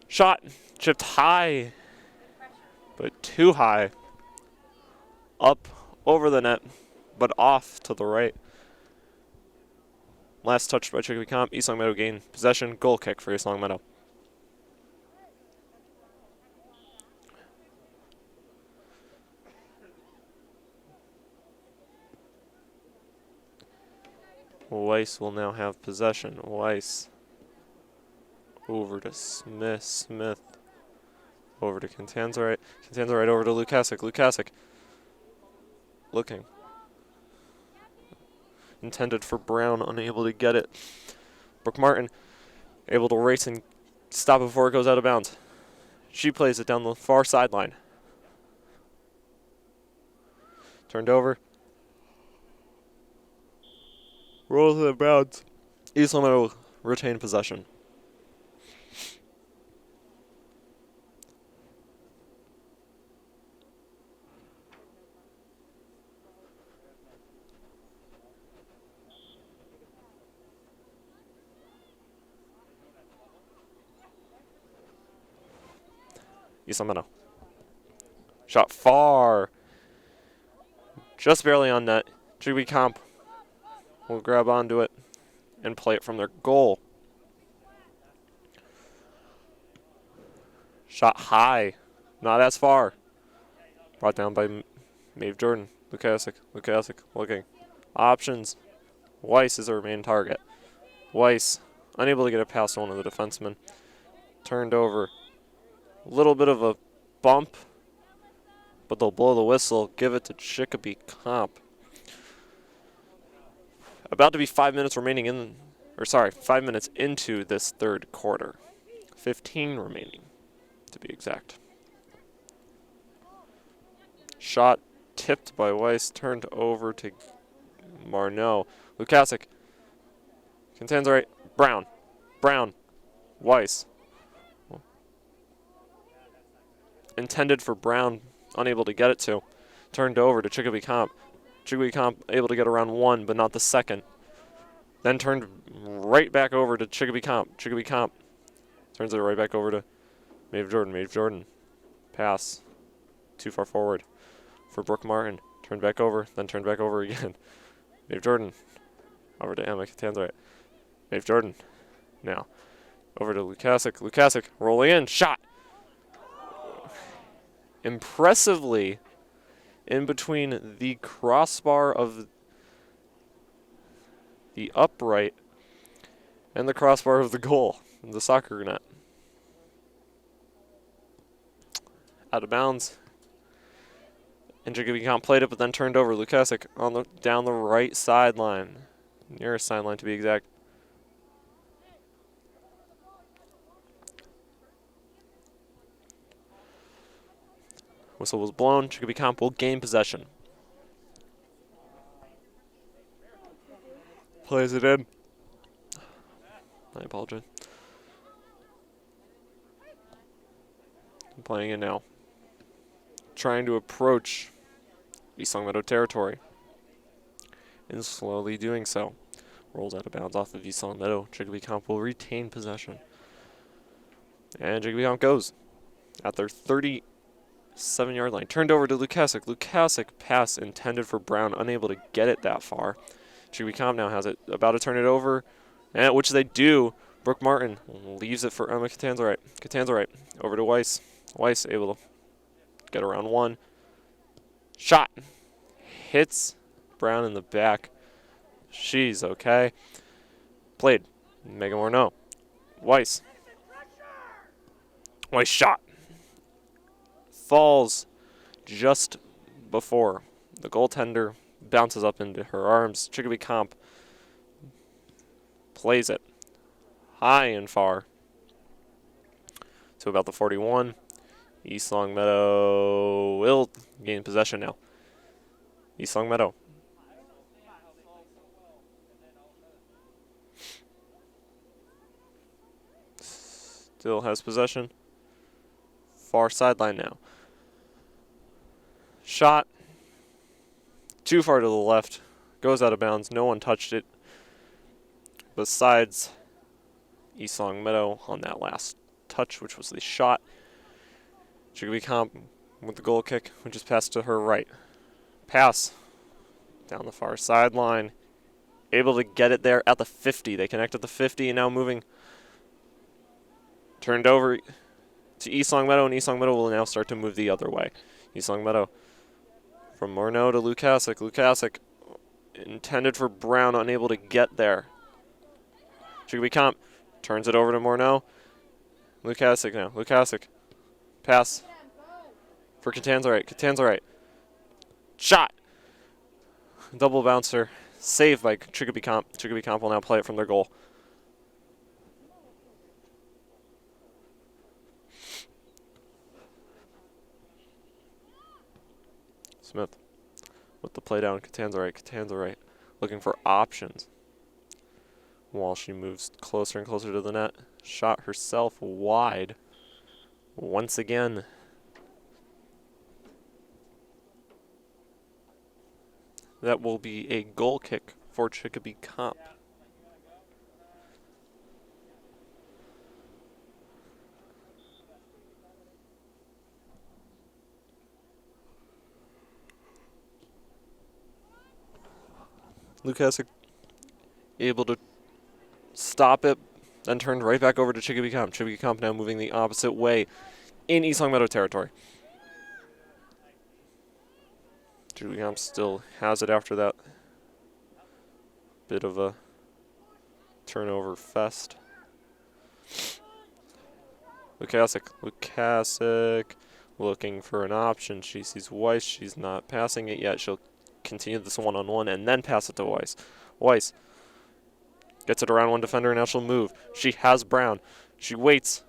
Shot. Chipped high. But too high. Up over the net. But off to the right. Last touch by Chicopee Comp. East Long Meadow gain possession. Goal kick for East Long Meadow. Weiss will now have possession. Weiss over to Smith. Smith over to Contanza. Contanza over to Lukasic. Lukasic looking. Intended for Brown, unable to get it. Brooke Martin able to race and stop it before it goes out of bounds. She plays it down the far sideline. Turned over. Rolls out of bounds. East Long Meadow retain possession. East Long Meadow. Shot far. Just barely on net. Chicopee Comp will grab onto it and play it from their goal. Shot high. Not as far. Brought down by Maeve Jordan. Lukasic. Lukasic looking. Options. Weiss is the main target. Weiss unable to get it past one of the defensemen. Turned over. A little bit of a bump, but they'll blow the whistle. Give it to Chicopee Comp. About to be 5 minutes remaining 5 minutes into this third quarter. 15 remaining, to be exact. Shot tipped by Weiss, turned over to Marneau. Lukasic. Contends right. Brown. Brown. Weiss. Intended for Brown, unable to get it to. Turned over to Chicopee Comp. Chicopee Comp able to get around one, but not the second. Then turned right back over to Chicopee Comp. Chicopee Comp turns it right back over to Maeve Jordan. Maeve Jordan. Pass. Too far forward for Brooke Martin. Turned back over, then turned back over again. Maeve Jordan. Over to Emma Catanzarite. Maeve Jordan. Now. Over to Lukasic. Lukasic rolling in. Shot. Impressively in between the crossbar of the upright and the crossbar of the goal, the soccer net. Out of bounds. And Chicopee Comp played it, but then turned over. Lukasic on down the right sideline, nearest sideline to be exact. Whistle was blown. Chicopee Comp will gain possession. Plays it in. I apologize. I'm playing it now. Trying to approach East Longmeadow territory. And slowly doing so. Rolls out of bounds off of East Longmeadow. Chicopee Comp will retain possession. And Chicopee Comp goes at their 37-yard line. Turned over to Lukasic. Lukasic pass intended for Brown. Unable to get it that far. Chicopee Comp now has it. About to turn it over. And which they do. Brooke Martin leaves it for Emma Catanzarite. Catanzarite over to Weiss. Weiss able to get around one. Shot. Hits Brown in the back. She's okay. Played. Megan Morneau. Weiss. Weiss shot. Falls just before the goaltender bounces up into her arms. Chicopee Comp plays it high and far to about the 41. East Longmeadow will gain possession now. East Longmeadow. Still has possession. Far sideline now. Shot. Too far to the left. Goes out of bounds. No one touched it besides East Longmeadow on that last touch, which was the shot. Chicopee Comp with the goal kick, which is passed to her right. Pass down the far sideline. Able to get it there at the 50. They connect at the 50 and now moving. Turned over to East Longmeadow, and East Longmeadow will now start to move the other way. East Longmeadow from Morneau to Lukasic. Lukasic intended for Brown, unable to get there. Chicopee Comp turns it over to Morneau. Lukasic now. Lukasic. Pass for Catanzarite. Catanzarite. Shot. Double bouncer. Saved by Chicopee Comp. Chicopee Comp will now play it from their goal. Smith with the play down. Catanzarite. Catanzarite looking for options while she moves closer and closer to the net. Shot herself wide once again. That will be a goal kick for Chicopee Comp. Lukasic able to stop it, then turned right back over to Chicopee Comp. Chicopee Comp now moving the opposite way in East Longmeadow territory. Chicopee Comp still has it after that bit of a turnover fest. Lukasic looking for an option. She sees Weiss. She's not passing it yet. She'll continue this one-on-one and then pass it to Weiss. Weiss gets it around one defender, and now she'll move. She has Brown. She waits.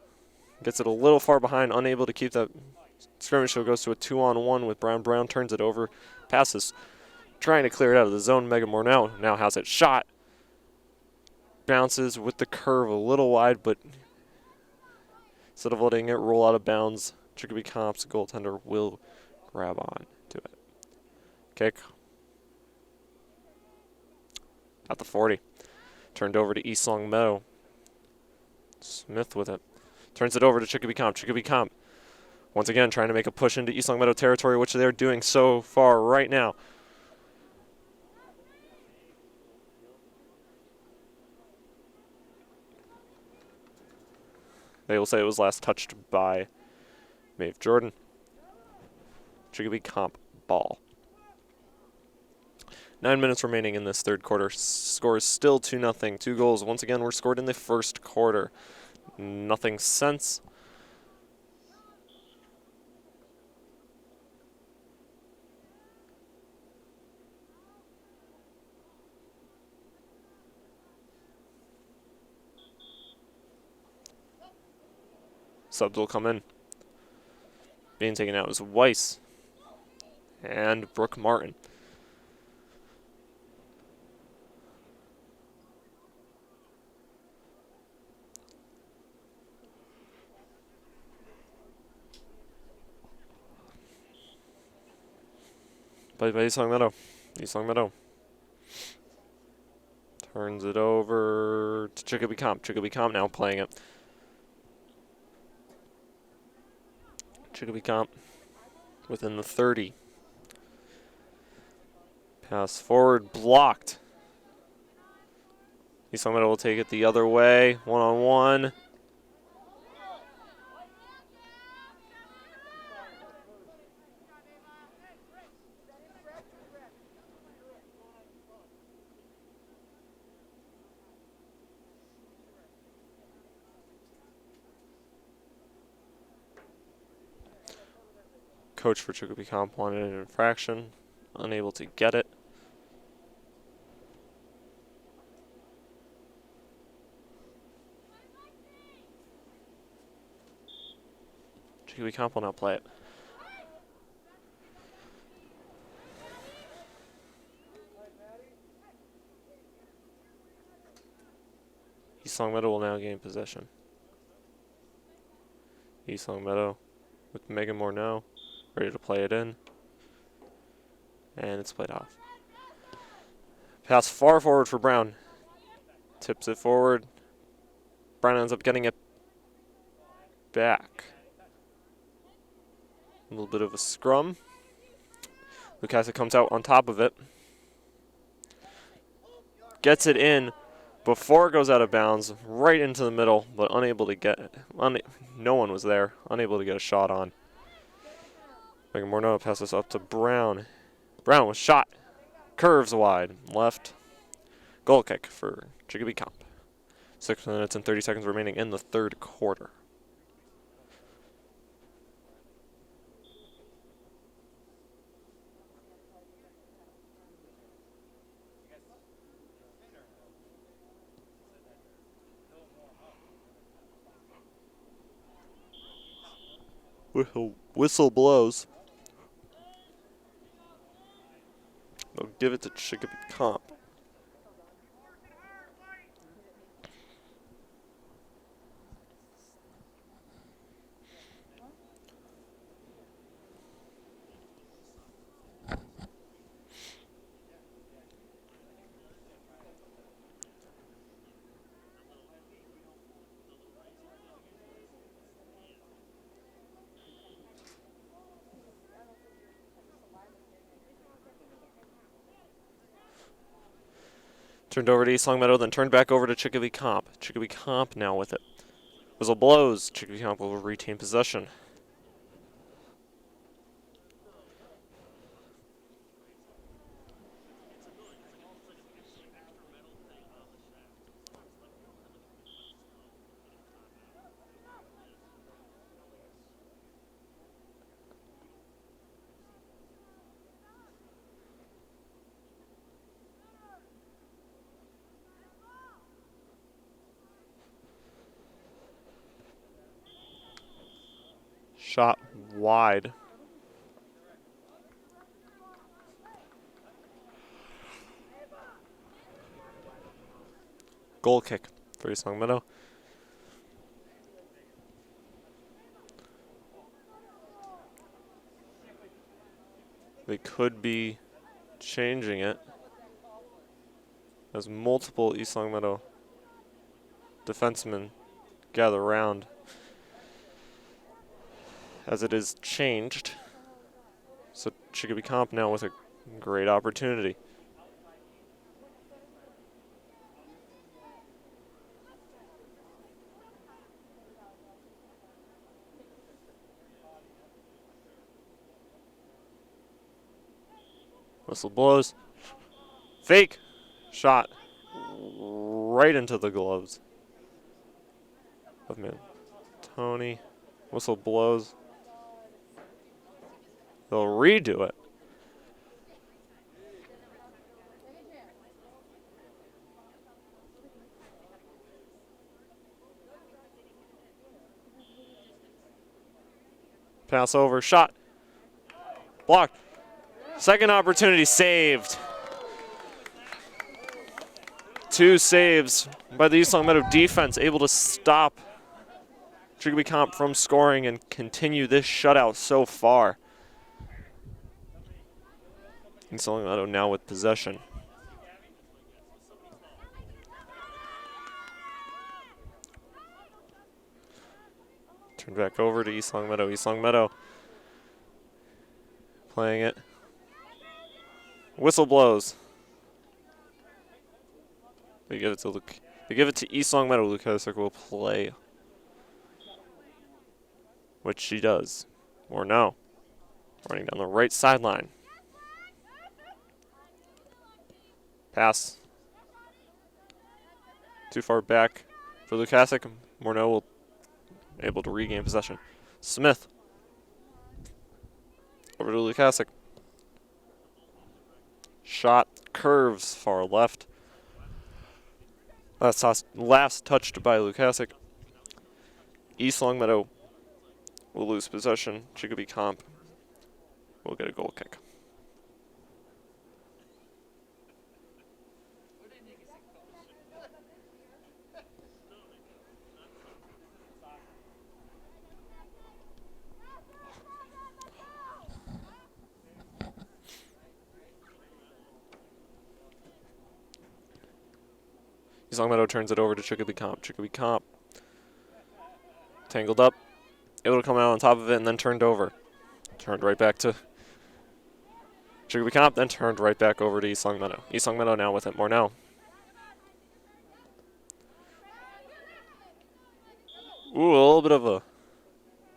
Gets it a little far behind, unable to keep that scrimmage. So goes to a 2-on-1 with Brown. Brown turns it over, passes, trying to clear it out of the zone. Megan Morneau now has it. Shot. Bounces with the curve a little wide, but instead of letting it roll out of bounds, Chicopee Comp's goaltender will grab on to it. Kick at the 40. Turned over to East Longmeadow. Smith with it. Turns it over to Chicopee Comp. Chicopee Comp once again trying to make a push into East Longmeadow territory, which they're doing so far right now. They will say it was last touched by Maeve Jordan. Chicopee Comp ball. 9 minutes remaining in this third quarter. Score is still 2-0. 2 goals once again were scored in the first quarter. Nothing since. Subs will come in. Being taken out is Weiss and Brooke Martin. by East Long Meadow. East Long Meadow turns it over to Chicopee Comp. Chicopee Comp now playing it. Chicopee Comp within the 30. Pass forward, blocked. East Long Meadow will take it the other way, one-on-one. Coach for Chicopee Comp wanted an infraction, unable to get it. Chicopee Comp will now play it. East Long Meadow will now gain possession. East Long Meadow with Megan Morneau ready to play it in. And it's played off. Pass far forward for Brown. Tips it forward. Brown ends up getting it back. A little bit of a scrum. Lucasa comes out on top of it. Gets it in before it goes out of bounds, right into the middle, but unable to get it. No one was there. Unable to get a shot on. Megan Morneau passes up to Brown. Brown was shot. Curves wide. Left. Goal kick for Chicopee Comp. 6 minutes and 30 seconds remaining in the third quarter. Whistle blows. They'll give it to Chicopee Comp. Turned over to East Long Meadow, then turned back over to Chicopee Comp. Chicopee Comp now with it. Whistle blows. Chicopee Comp will retain possession. Shot wide. Goal kick for East Long Meadow. They could be changing it as multiple East Long Meadow defensemen gather around. As it is changed. So Chicopee Comp now with a great opportunity. Whistle blows. Fake shot right into the gloves of Tony. Whistle blows. They'll redo it. Pass over, shot. Blocked. Second opportunity saved. 2 saves by the East Long Meadow defense, able to stop Chicopee Comp from scoring and continue this shutout so far. East Long Meadow now with possession. Turn back over to East Long Meadow. East Long Meadow playing it. Whistle blows. They give it to Luke. They give it to East Long Meadow. Lukasik will play, which she does, or no. Running down the right sideline. Pass. Too far back for Lukasik. Morneau will able to regain possession. Smith. Over to Lukasik. Shot curves far left. Last touched by Lukasik. East Long Meadow will lose possession. Chicopee Comp will get a goal kick. East Long Meadow turns it over to Chicopee Comp. Chicopee Comp tangled up, able to come out on top of it, and then turned over. Turned right back to Chicopee Comp, then turned right back over to East Long Meadow. East Long Meadow now with it. Morneau. Ooh, a little bit of a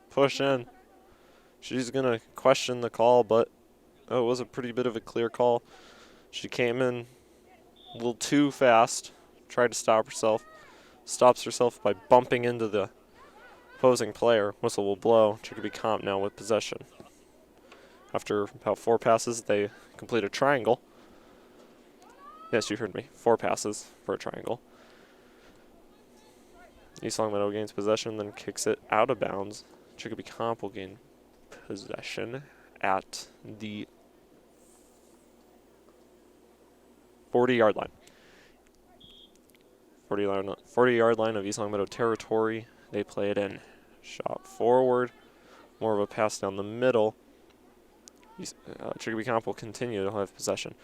push in. She's going to question the call, but it was a pretty bit of a clear call. She came in a little too fast, tried to stop herself, stops herself by bumping into the opposing player. Whistle will blow. Chicopee Comp now with possession. After about 4 passes, they complete a triangle. Yes, you heard me. 4 passes for a triangle. East Long Meadow gains possession, then kicks it out of bounds. Chicopee Comp will gain possession at the 40-yard line. 40-yard line of East Long Meadow territory. They play it in. Shot forward. More of a pass down the middle. Chicopee Comp will continue to have possession.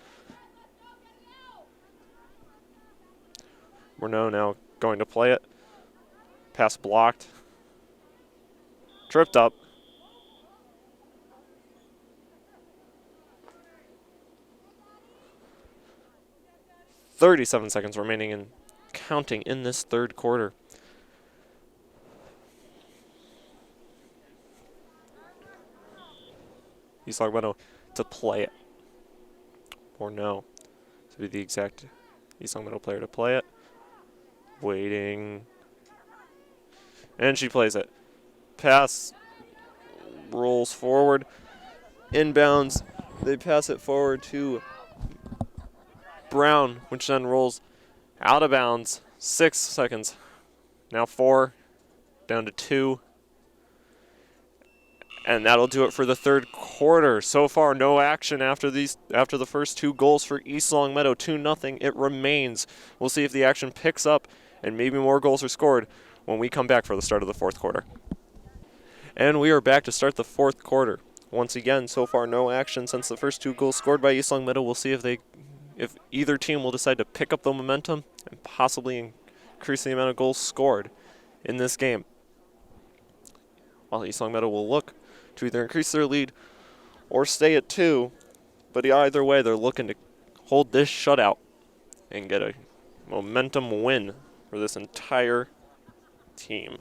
Morneau now going to play it. Pass blocked. Tripped up. "37 seconds remaining and counting in this third quarter." East Long Meadow to play it. Or no. To be the exact East Long Meadow player to play it. Waiting. And she plays it. Pass rolls forward. Inbounds. They pass it forward to Brown, which then rolls out of bounds. 6 seconds. Now 4. Down to 2. And that'll do it for the third quarter. So far, no action after the first 2 goals for East Long Meadow. 2-0. It remains. We'll see if the action picks up and maybe more goals are scored when we come back for the start of the fourth quarter. And we are back to start the fourth quarter. Once again, so far no action since the first 2 goals scored by East Long Meadow. We'll see if either team will decide to pick up the momentum and possibly increase the amount of goals scored in this game. While East Long Meadow will look to either increase their lead or stay at 2, but either way they're looking to hold this shutout and get a momentum win for this entire team.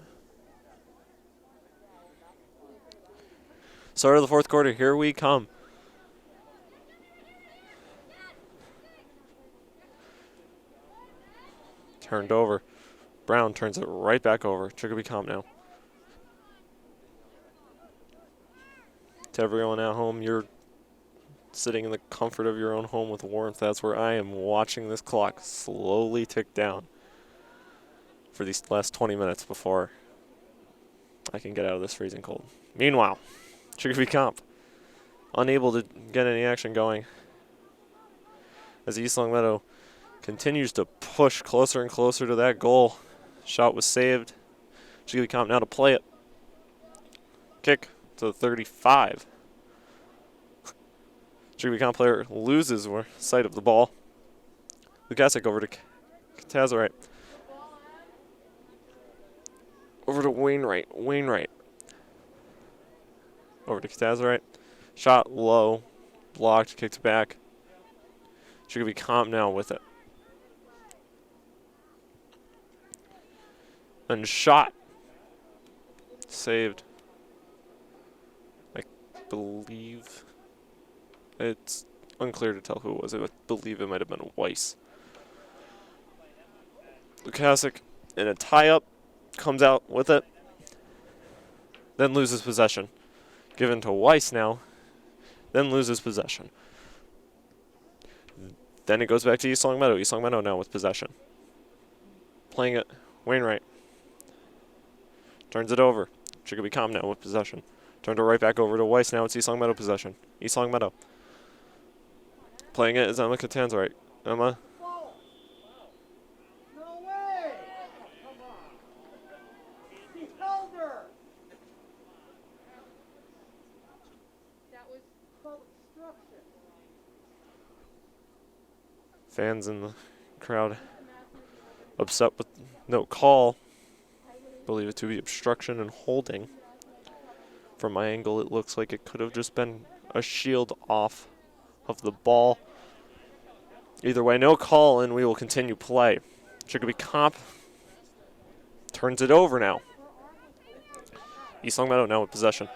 Start of the fourth quarter, here we come. Turned over. Brown turns it right back over. Chicopee Comp now. To everyone at home, you're sitting in the comfort of your own home with warmth. That's where I am watching this clock slowly tick down for these last 20 minutes before I can get out of this freezing cold. Meanwhile, Chicopee Comp unable to get any action going as East Long Meadow continues to push closer and closer to that goal. Shot was saved. Chicopee Comp now to play it. Kick to the 35. Chicopee Comp player loses sight of the ball. Lukasic over to Katazarite. Over to Wainwright. Wainwright. Over to Katazarite. Shot low. Blocked. Kicked back. Chicopee Comp now with it. And shot. Saved. I believe. It's unclear to tell who it was. I believe it might have been Weiss. Lukasic in a tie-up. Comes out with it. Then loses possession. Given to Weiss now. Then loses possession. Then it goes back to East Long Meadow. East Long Meadow now with possession. Playing it. Wainwright. Turns it over. Chicopee Comp now with possession. Turned it right back over to Weiss. Now it's East Long Meadow possession. East Long Meadow. Playing it is Emma Katazarite. Emma. No way! Come on. He held her. That was called obstruction. Fans in the crowd upset with no call. Believe it to be obstruction and holding. From my angle, it looks like it could have just been a shield off of the ball. Either way, no call, and we will continue play. Chicopee Comp turns it over now. East Long Meadow now with possession.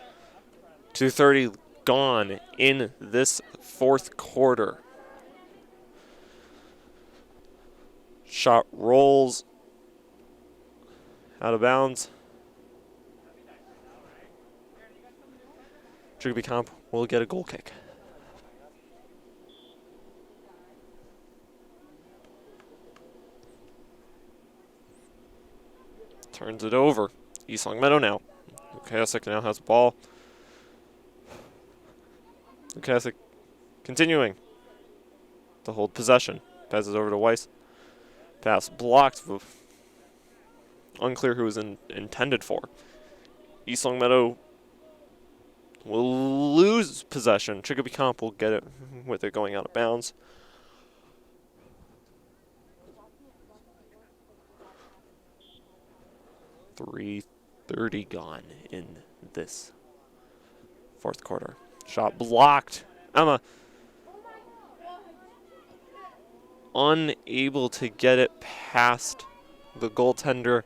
2:30 gone in this fourth quarter. Shot rolls out of bounds. Chicopee Comp will get a goal kick. Turns it over. East Long Meadow now. Lukasic now has the ball. Lukasic continuing to hold possession. Passes over to Weiss. Pass blocked. Unclear who was intended for. East Long Meadow will lose possession. Chicopee Comp will get it with it going out of bounds. .330 gone in this fourth quarter. Shot blocked. Emma unable to get it past the goaltender.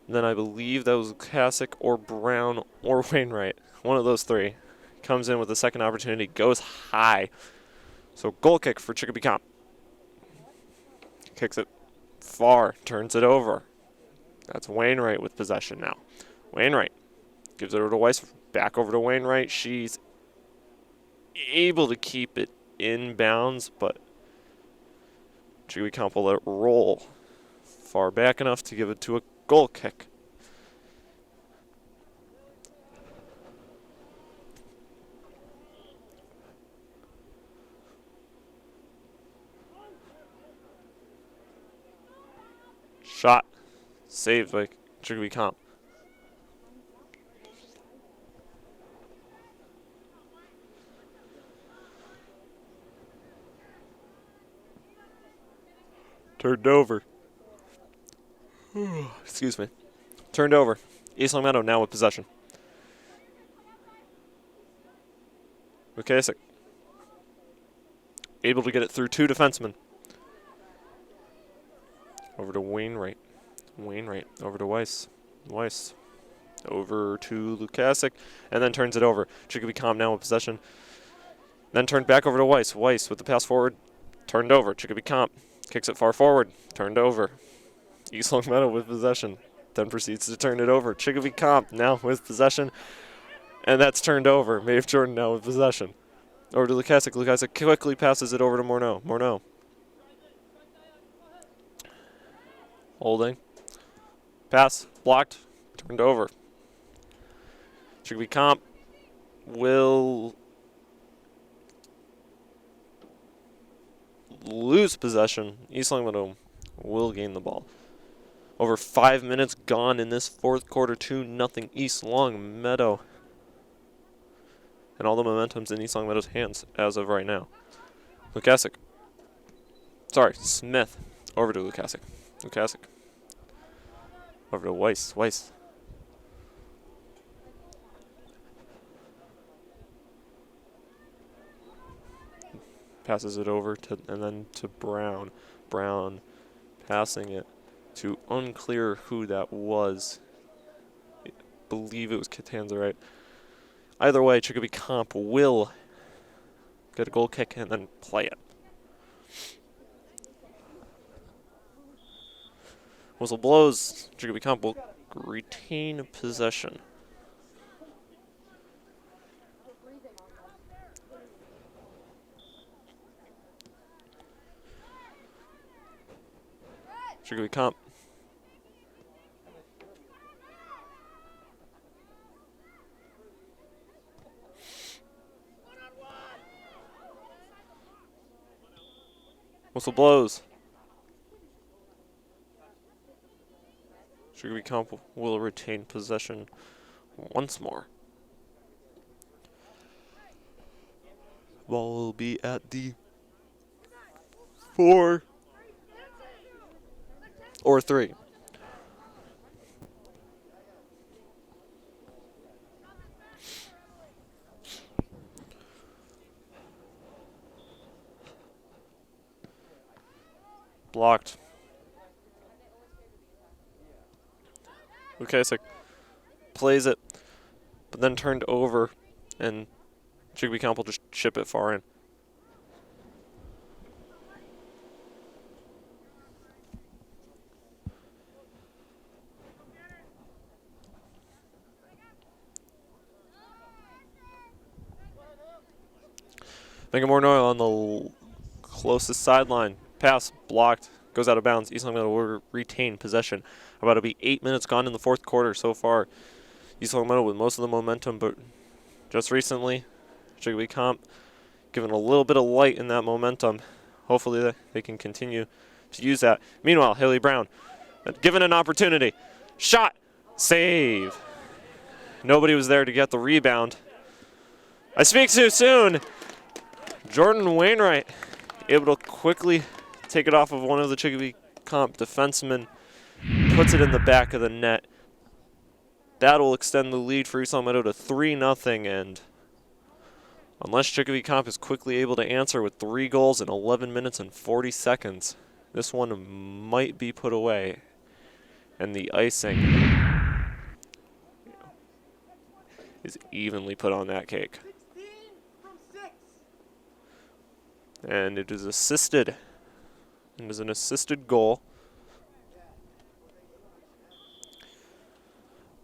Then I believe that was Lukasic or Brown or Wainwright. One of those three. Comes in with a second opportunity. Goes high. So goal kick for Chicopee Comp. Kicks it far. Turns it over. That's Wainwright with possession now. Wainwright gives it over to Weiss. Back over to Wainwright. She's able to keep it in bounds, but Chicopee Comp will let it roll far back enough to give it to a goal kick. Shot. Saved by Chicopee Comp. Turned over. Excuse me. Turned over. East Long Meadow now with possession. Lukasic. Able to get it through two defensemen. Over to Wainwright. Wainwright over to Weiss. Weiss over to Lukasic, and then turns it over. Chicopee Comp now with possession. Then turned back over to Weiss. Weiss with the pass forward. Turned over. Chicopee Comp kicks it far forward. Turned over. East Long Meadow with possession. Then proceeds to turn it over. Chicopee Comp now with possession. And that's turned over. Maeve Jordan now with possession. Over to Lukasic. Lukasic quickly passes it over to Morneau. Morneau. Holding. Pass. Blocked. Turned over. Chicopee Comp will lose possession. East Long Meadow will gain the ball. Over 5 minutes gone in this fourth quarter. 2-0 East Long Meadow and all the momentum's in East Long Meadow's hands as of right now. Lukasic. Sorry, Smith. Over to Lukasic. Lukasic. Over to Weiss. Weiss. Passes it over to, and then to Brown. Brown passing it to unclear who that was. I believe it was Catanzarite. Either way, Chicopee Comp will get a goal kick and then play it. Whistle blows. Chicopee Comp will retain possession. Chicopee Comp. Whistle blows. Chicopee Comp will retain possession once more. Ball will be at the 4 or 3. Blocked. Lukasic plays it, but then turned over, and Chicopee Comp will just chip it far in. Noyle on the closest sideline. Pass blocked. Goes out of bounds. East Long Meadow will retain possession. About to be 8 minutes gone in the fourth quarter so far. East Long Meadow with most of the momentum, but just recently, Chicopee Comp given a little bit of light in that momentum. Hopefully they can continue to use that. Meanwhile, Haley Brown given an opportunity. Shot. Save. Nobody was there to get the rebound. I speak too soon. Jordan Wainwright able to quickly take it off of one of the Chicopee Comp defensemen, puts it in the back of the net. That'll extend the lead for East Long Meadow to 3-0, and unless Chicopee Comp is quickly able to answer with 3 goals in 11 minutes and 40 seconds, this one might be put away. And the icing is evenly put on that cake. And it is assisted. It is an assisted goal.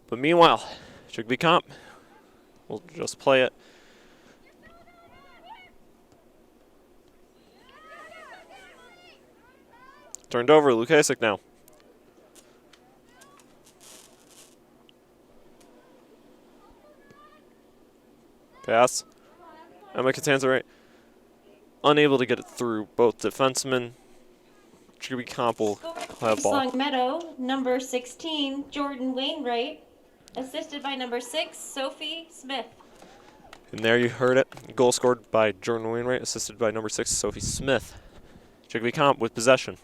But meanwhile, Chicopee Comp will just play it. Turned over, Lukasic now. Pass. Emma Catanzarite unable to get it through both defensemen. Chicopee Comp will have East ball. Long Meadow, number 16, Jordan Wainwright, assisted by number 6, Sophie Smith. And there you heard it. Goal scored by Jordan Wainwright, assisted by number 6, Sophie Smith. Chicopee Comp with possession.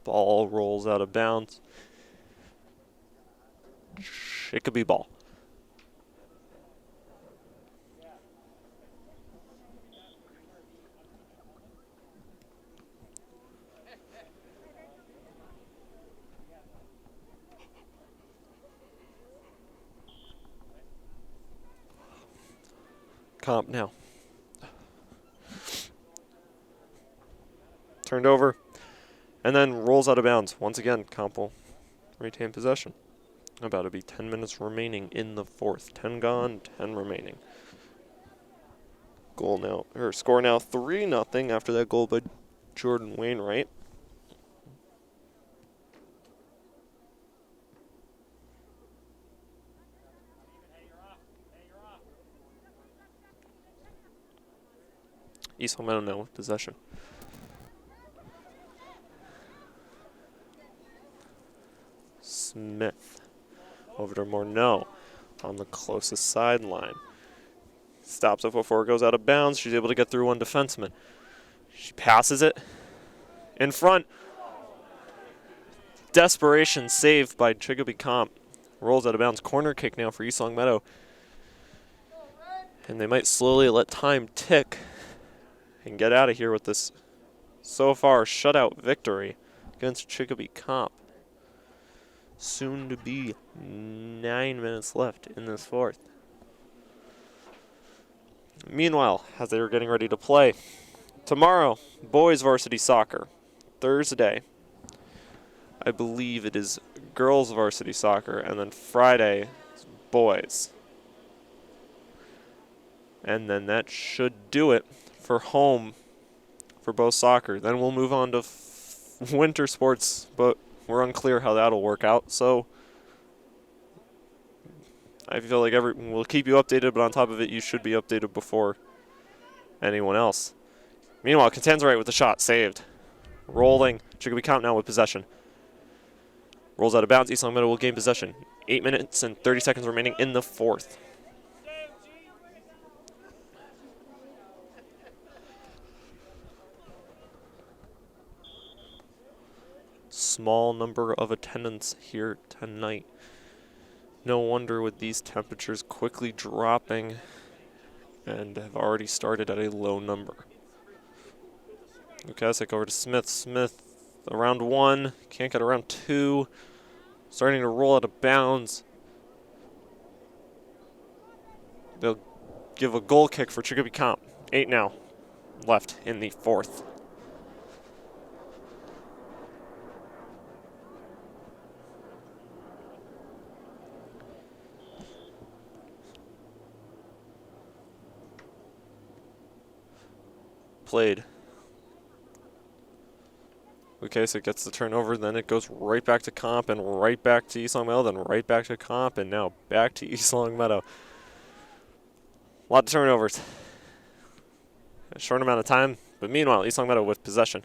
Ball rolls out of bounds. Chicopee ball. Comp now. Turned over. And then rolls out of bounds. Once again, Comp will retain possession. About to be 10 minutes remaining in the fourth. 10 gone, 10 remaining. Goal now, or score now 3-0 after that goal by Jordan Wainwright. East Long Meadow now with possession. Smith Over to Morneau on the closest sideline. Stops it before it goes out of bounds. She's able to get through one defenseman. She passes it in front. Desperation save by Chicopee Comp. Rolls out of bounds. Corner kick now for East Longmeadow. And they might slowly let time tick and get out of here with this so far shutout victory against Chicopee Comp. Soon to be 9 minutes left in this fourth. Meanwhile, as they were getting ready to play, tomorrow, boys varsity soccer. Thursday, I believe it is girls varsity soccer, and then Friday, boys. And then that should do it for home for both soccer. Then we'll move on to winter sports, but we're unclear how that'll work out. So I feel like we'll keep you updated, but on top of it, you should be updated before anyone else. Meanwhile, Catanzarite with the shot, saved. Rolling, Chicopee Comp now with possession. Rolls out of bounds, East Longmeadow will gain possession. 8 minutes and 30 seconds remaining in the fourth. Small number of attendants here tonight. No wonder with these temperatures quickly dropping and have already started at a low number. Lukasik over to Smith. Smith around 1, can't get around 2. Starting to roll out of bounds. They'll give a goal kick for Chicopee Comp. 8 now left in the fourth. Played. Okay, so it gets the turnover, then it goes right back to Comp and right back to East Longmeadow, then right back to Comp, and now back to East Longmeadow. A lot of turnovers. A short amount of time, but meanwhile, East Longmeadow with possession.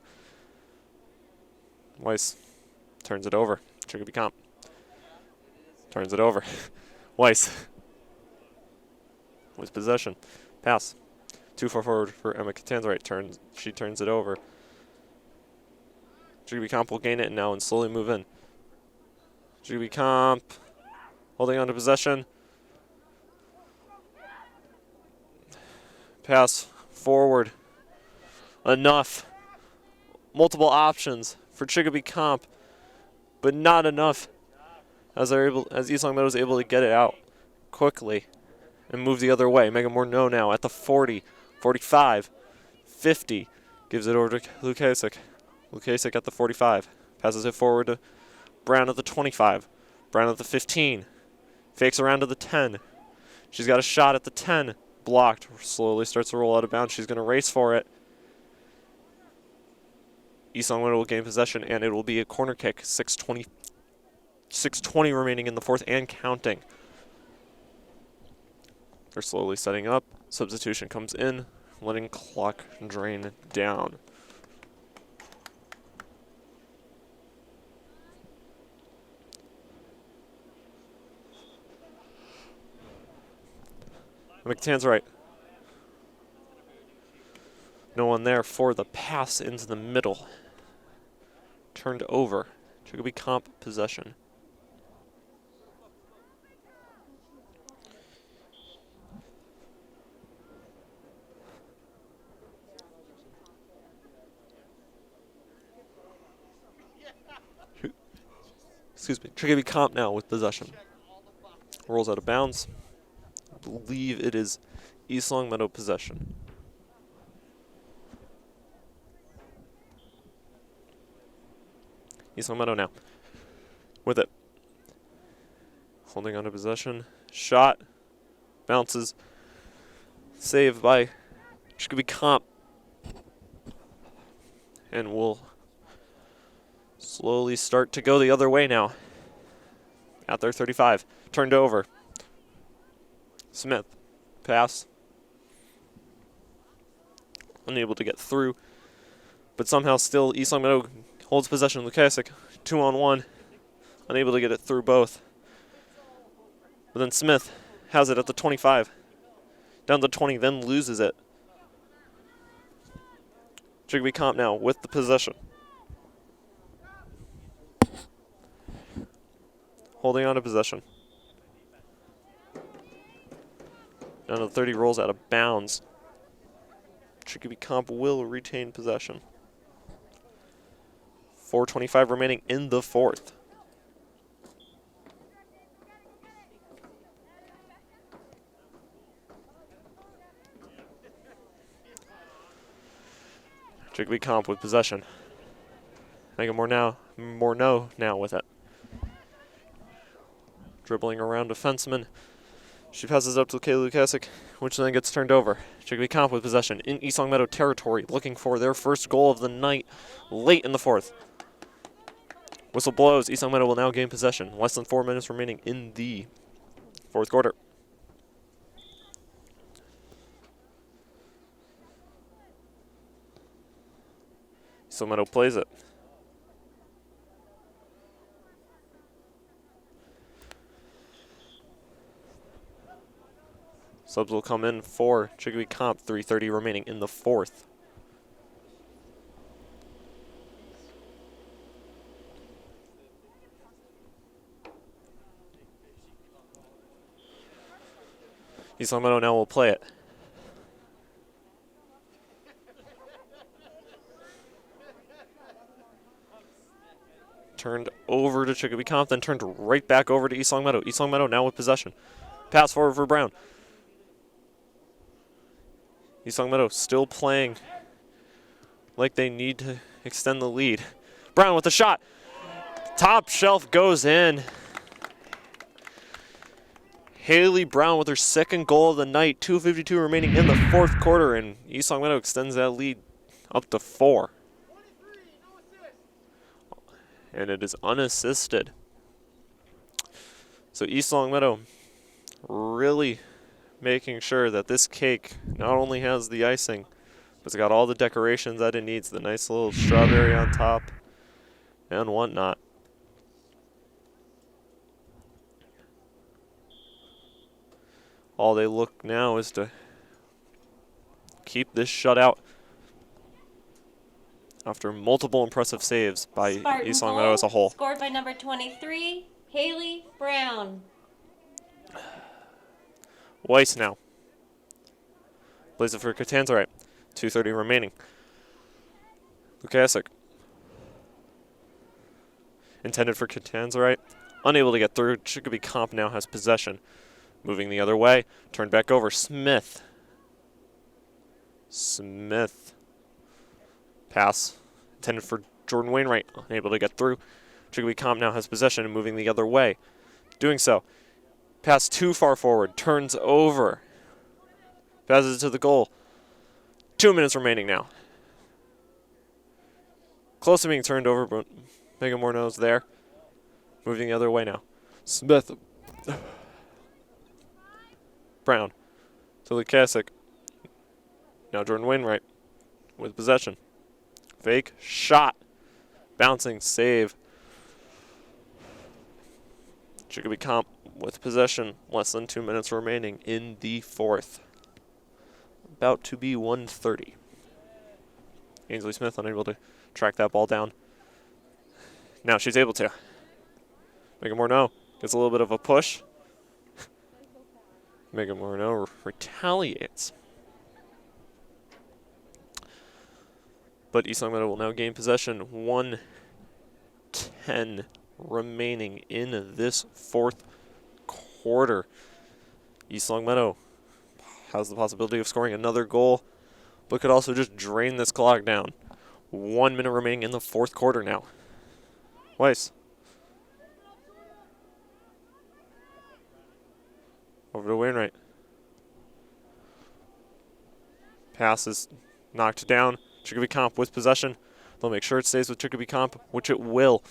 Weiss turns it over. Chicopee Comp turns it over. Weiss with possession. Pass. 2-4 forward for Emma Catanzarite. She turns it over. Chicopee Comp will gain it now and slowly move in. Chicopee Comp holding on to possession. Pass forward. Enough. Multiple options for Chicopee Comp, but not enough as East Longmeadow is able to get it out quickly and move the other way. Megan Morneau now at the 40, 45, 50. Gives it over to Lukasik. Lukasik at the 45. Passes it forward to Brown at the 25. Brown at the 15. Fakes around to the 10. She's got a shot at the 10. Blocked. Slowly starts to roll out of bounds. She's going to race for it. East Longmeadow will gain possession, and it will be a corner kick. 6:20 remaining in the fourth and counting. They're slowly setting up. Substitution comes in, letting clock drain down. Catanzarite. No one there for the pass into the middle. Turned over. Chicopee Comp possession. Excuse me. Chicopee Comp now with possession. Rolls out of bounds. I believe it is East Longmeadow possession. East Longmeadow now. With it. Holding on to possession. Shot. Bounces. Saved by Chicopee Comp. And will slowly start to go the other way now. At their 35. Turned over. Smith. Pass. Unable to get through. But somehow still East Longmeadow holds possession. Lukasik, 2-on-1. Unable to get it through both. But then Smith has it at the 25. Down to 20, then loses it. Chicopee Comp now with the possession. Holding on to possession. Down to 30, rolls out of bounds. Chicopee Comp will retain possession. 4:25 remaining in the fourth. Chicopee Comp with possession. Megan Morneau now with it. Dribbling around defenseman. She passes up to Kaylee Lukasic, which then gets turned over. Chicopee Comp with possession in East Longmeadow territory, looking for their first goal of the night late in the fourth. Whistle blows. East Longmeadow will now gain possession. Less than 4 minutes remaining in the fourth quarter. East Longmeadow plays it. Subs will come in for Chicopee Comp. 3:30 remaining in the fourth. East Longmeadow now will play it. Turned over to Chicopee Comp, then turned right back over to East Longmeadow. East Longmeadow now with possession. Pass forward for Brown. East Longmeadow still playing like they need to extend the lead. Brown with a shot. Top shelf goes in. Haley Brown with her second goal of the night. 2:52 remaining in the fourth quarter, and East Longmeadow extends that lead up to 4. And it is unassisted. So East Longmeadow really making sure that this cake not only has the icing, but it's got all the decorations that it needs. The nice little strawberry on top and whatnot. All they look now is to keep this shutout after multiple impressive saves by Spartan East goal, Longmeadow as a whole. Scored by number 23, Haley Brown. Weiss now plays it for Catanzarite. 2:30 remaining. Lukasic. Intended for Catanzarite. Unable to get through. Chicopee Comp now has possession. Moving the other way. Turned back over. Smith. Pass. Intended for Jordan Wainwright. Unable to get through. Chicopee Comp now has possession and moving the other way. Doing so. Pass too far forward. Turns over. Passes it to the goal. 2 minutes remaining now. Close to being turned over, but Megan Morneau's there. Moving the other way now. Smith. Brown. To Lukasic. Now Jordan Wainwright with possession. Fake shot. Bouncing save. Chicopee Comp with possession. Less than 2 minutes remaining in the fourth. About to be 1:30. Ainsley Smith unable to track that ball down. Now she's able to. Megan Morneau gets a little bit of a push. Megan Morneau retaliates. But East Longmeadow will now gain possession. 1:10 remaining in this fourth quarter. East Longmeadow has the possibility of scoring another goal, but could also just drain this clock down. 1 minute remaining in the fourth quarter now. Weiss. Over to Wainwright. Pass is knocked down. Chicopee Comp with possession. They'll make sure it stays with Chicopee Comp, which it will.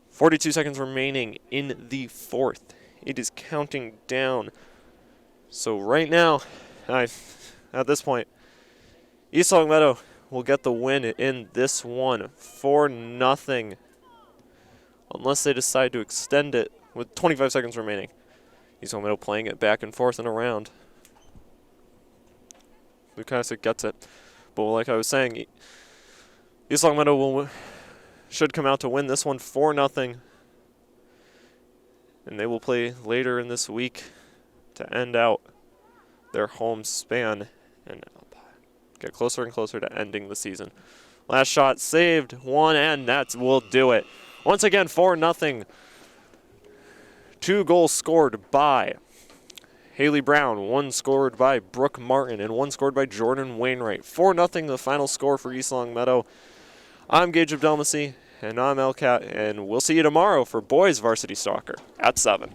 42 seconds remaining in the fourth. It is counting down. So right now, at this point, East Longmeadow will get the win in this one, 4-0, unless they decide to extend it with 25 seconds remaining. East Long Meadow playing it back and forth and around. Lukasic gets it. But like I was saying, East Long Meadow should come out to win this one 4-0. And they will play later in this week to end out their home span and get closer and closer to ending the season. Last shot saved, one, and that will do it. Once again, 4-0. 2 goals scored by Haley Brown, 1 scored by Brooke Martin, and 1 scored by Jordan Wainwright. 4-0 the final score for East Long Meadow. I'm Gage Abdelmacy, and I'm LCAT, and we'll see you tomorrow for Boys Varsity Soccer at 7.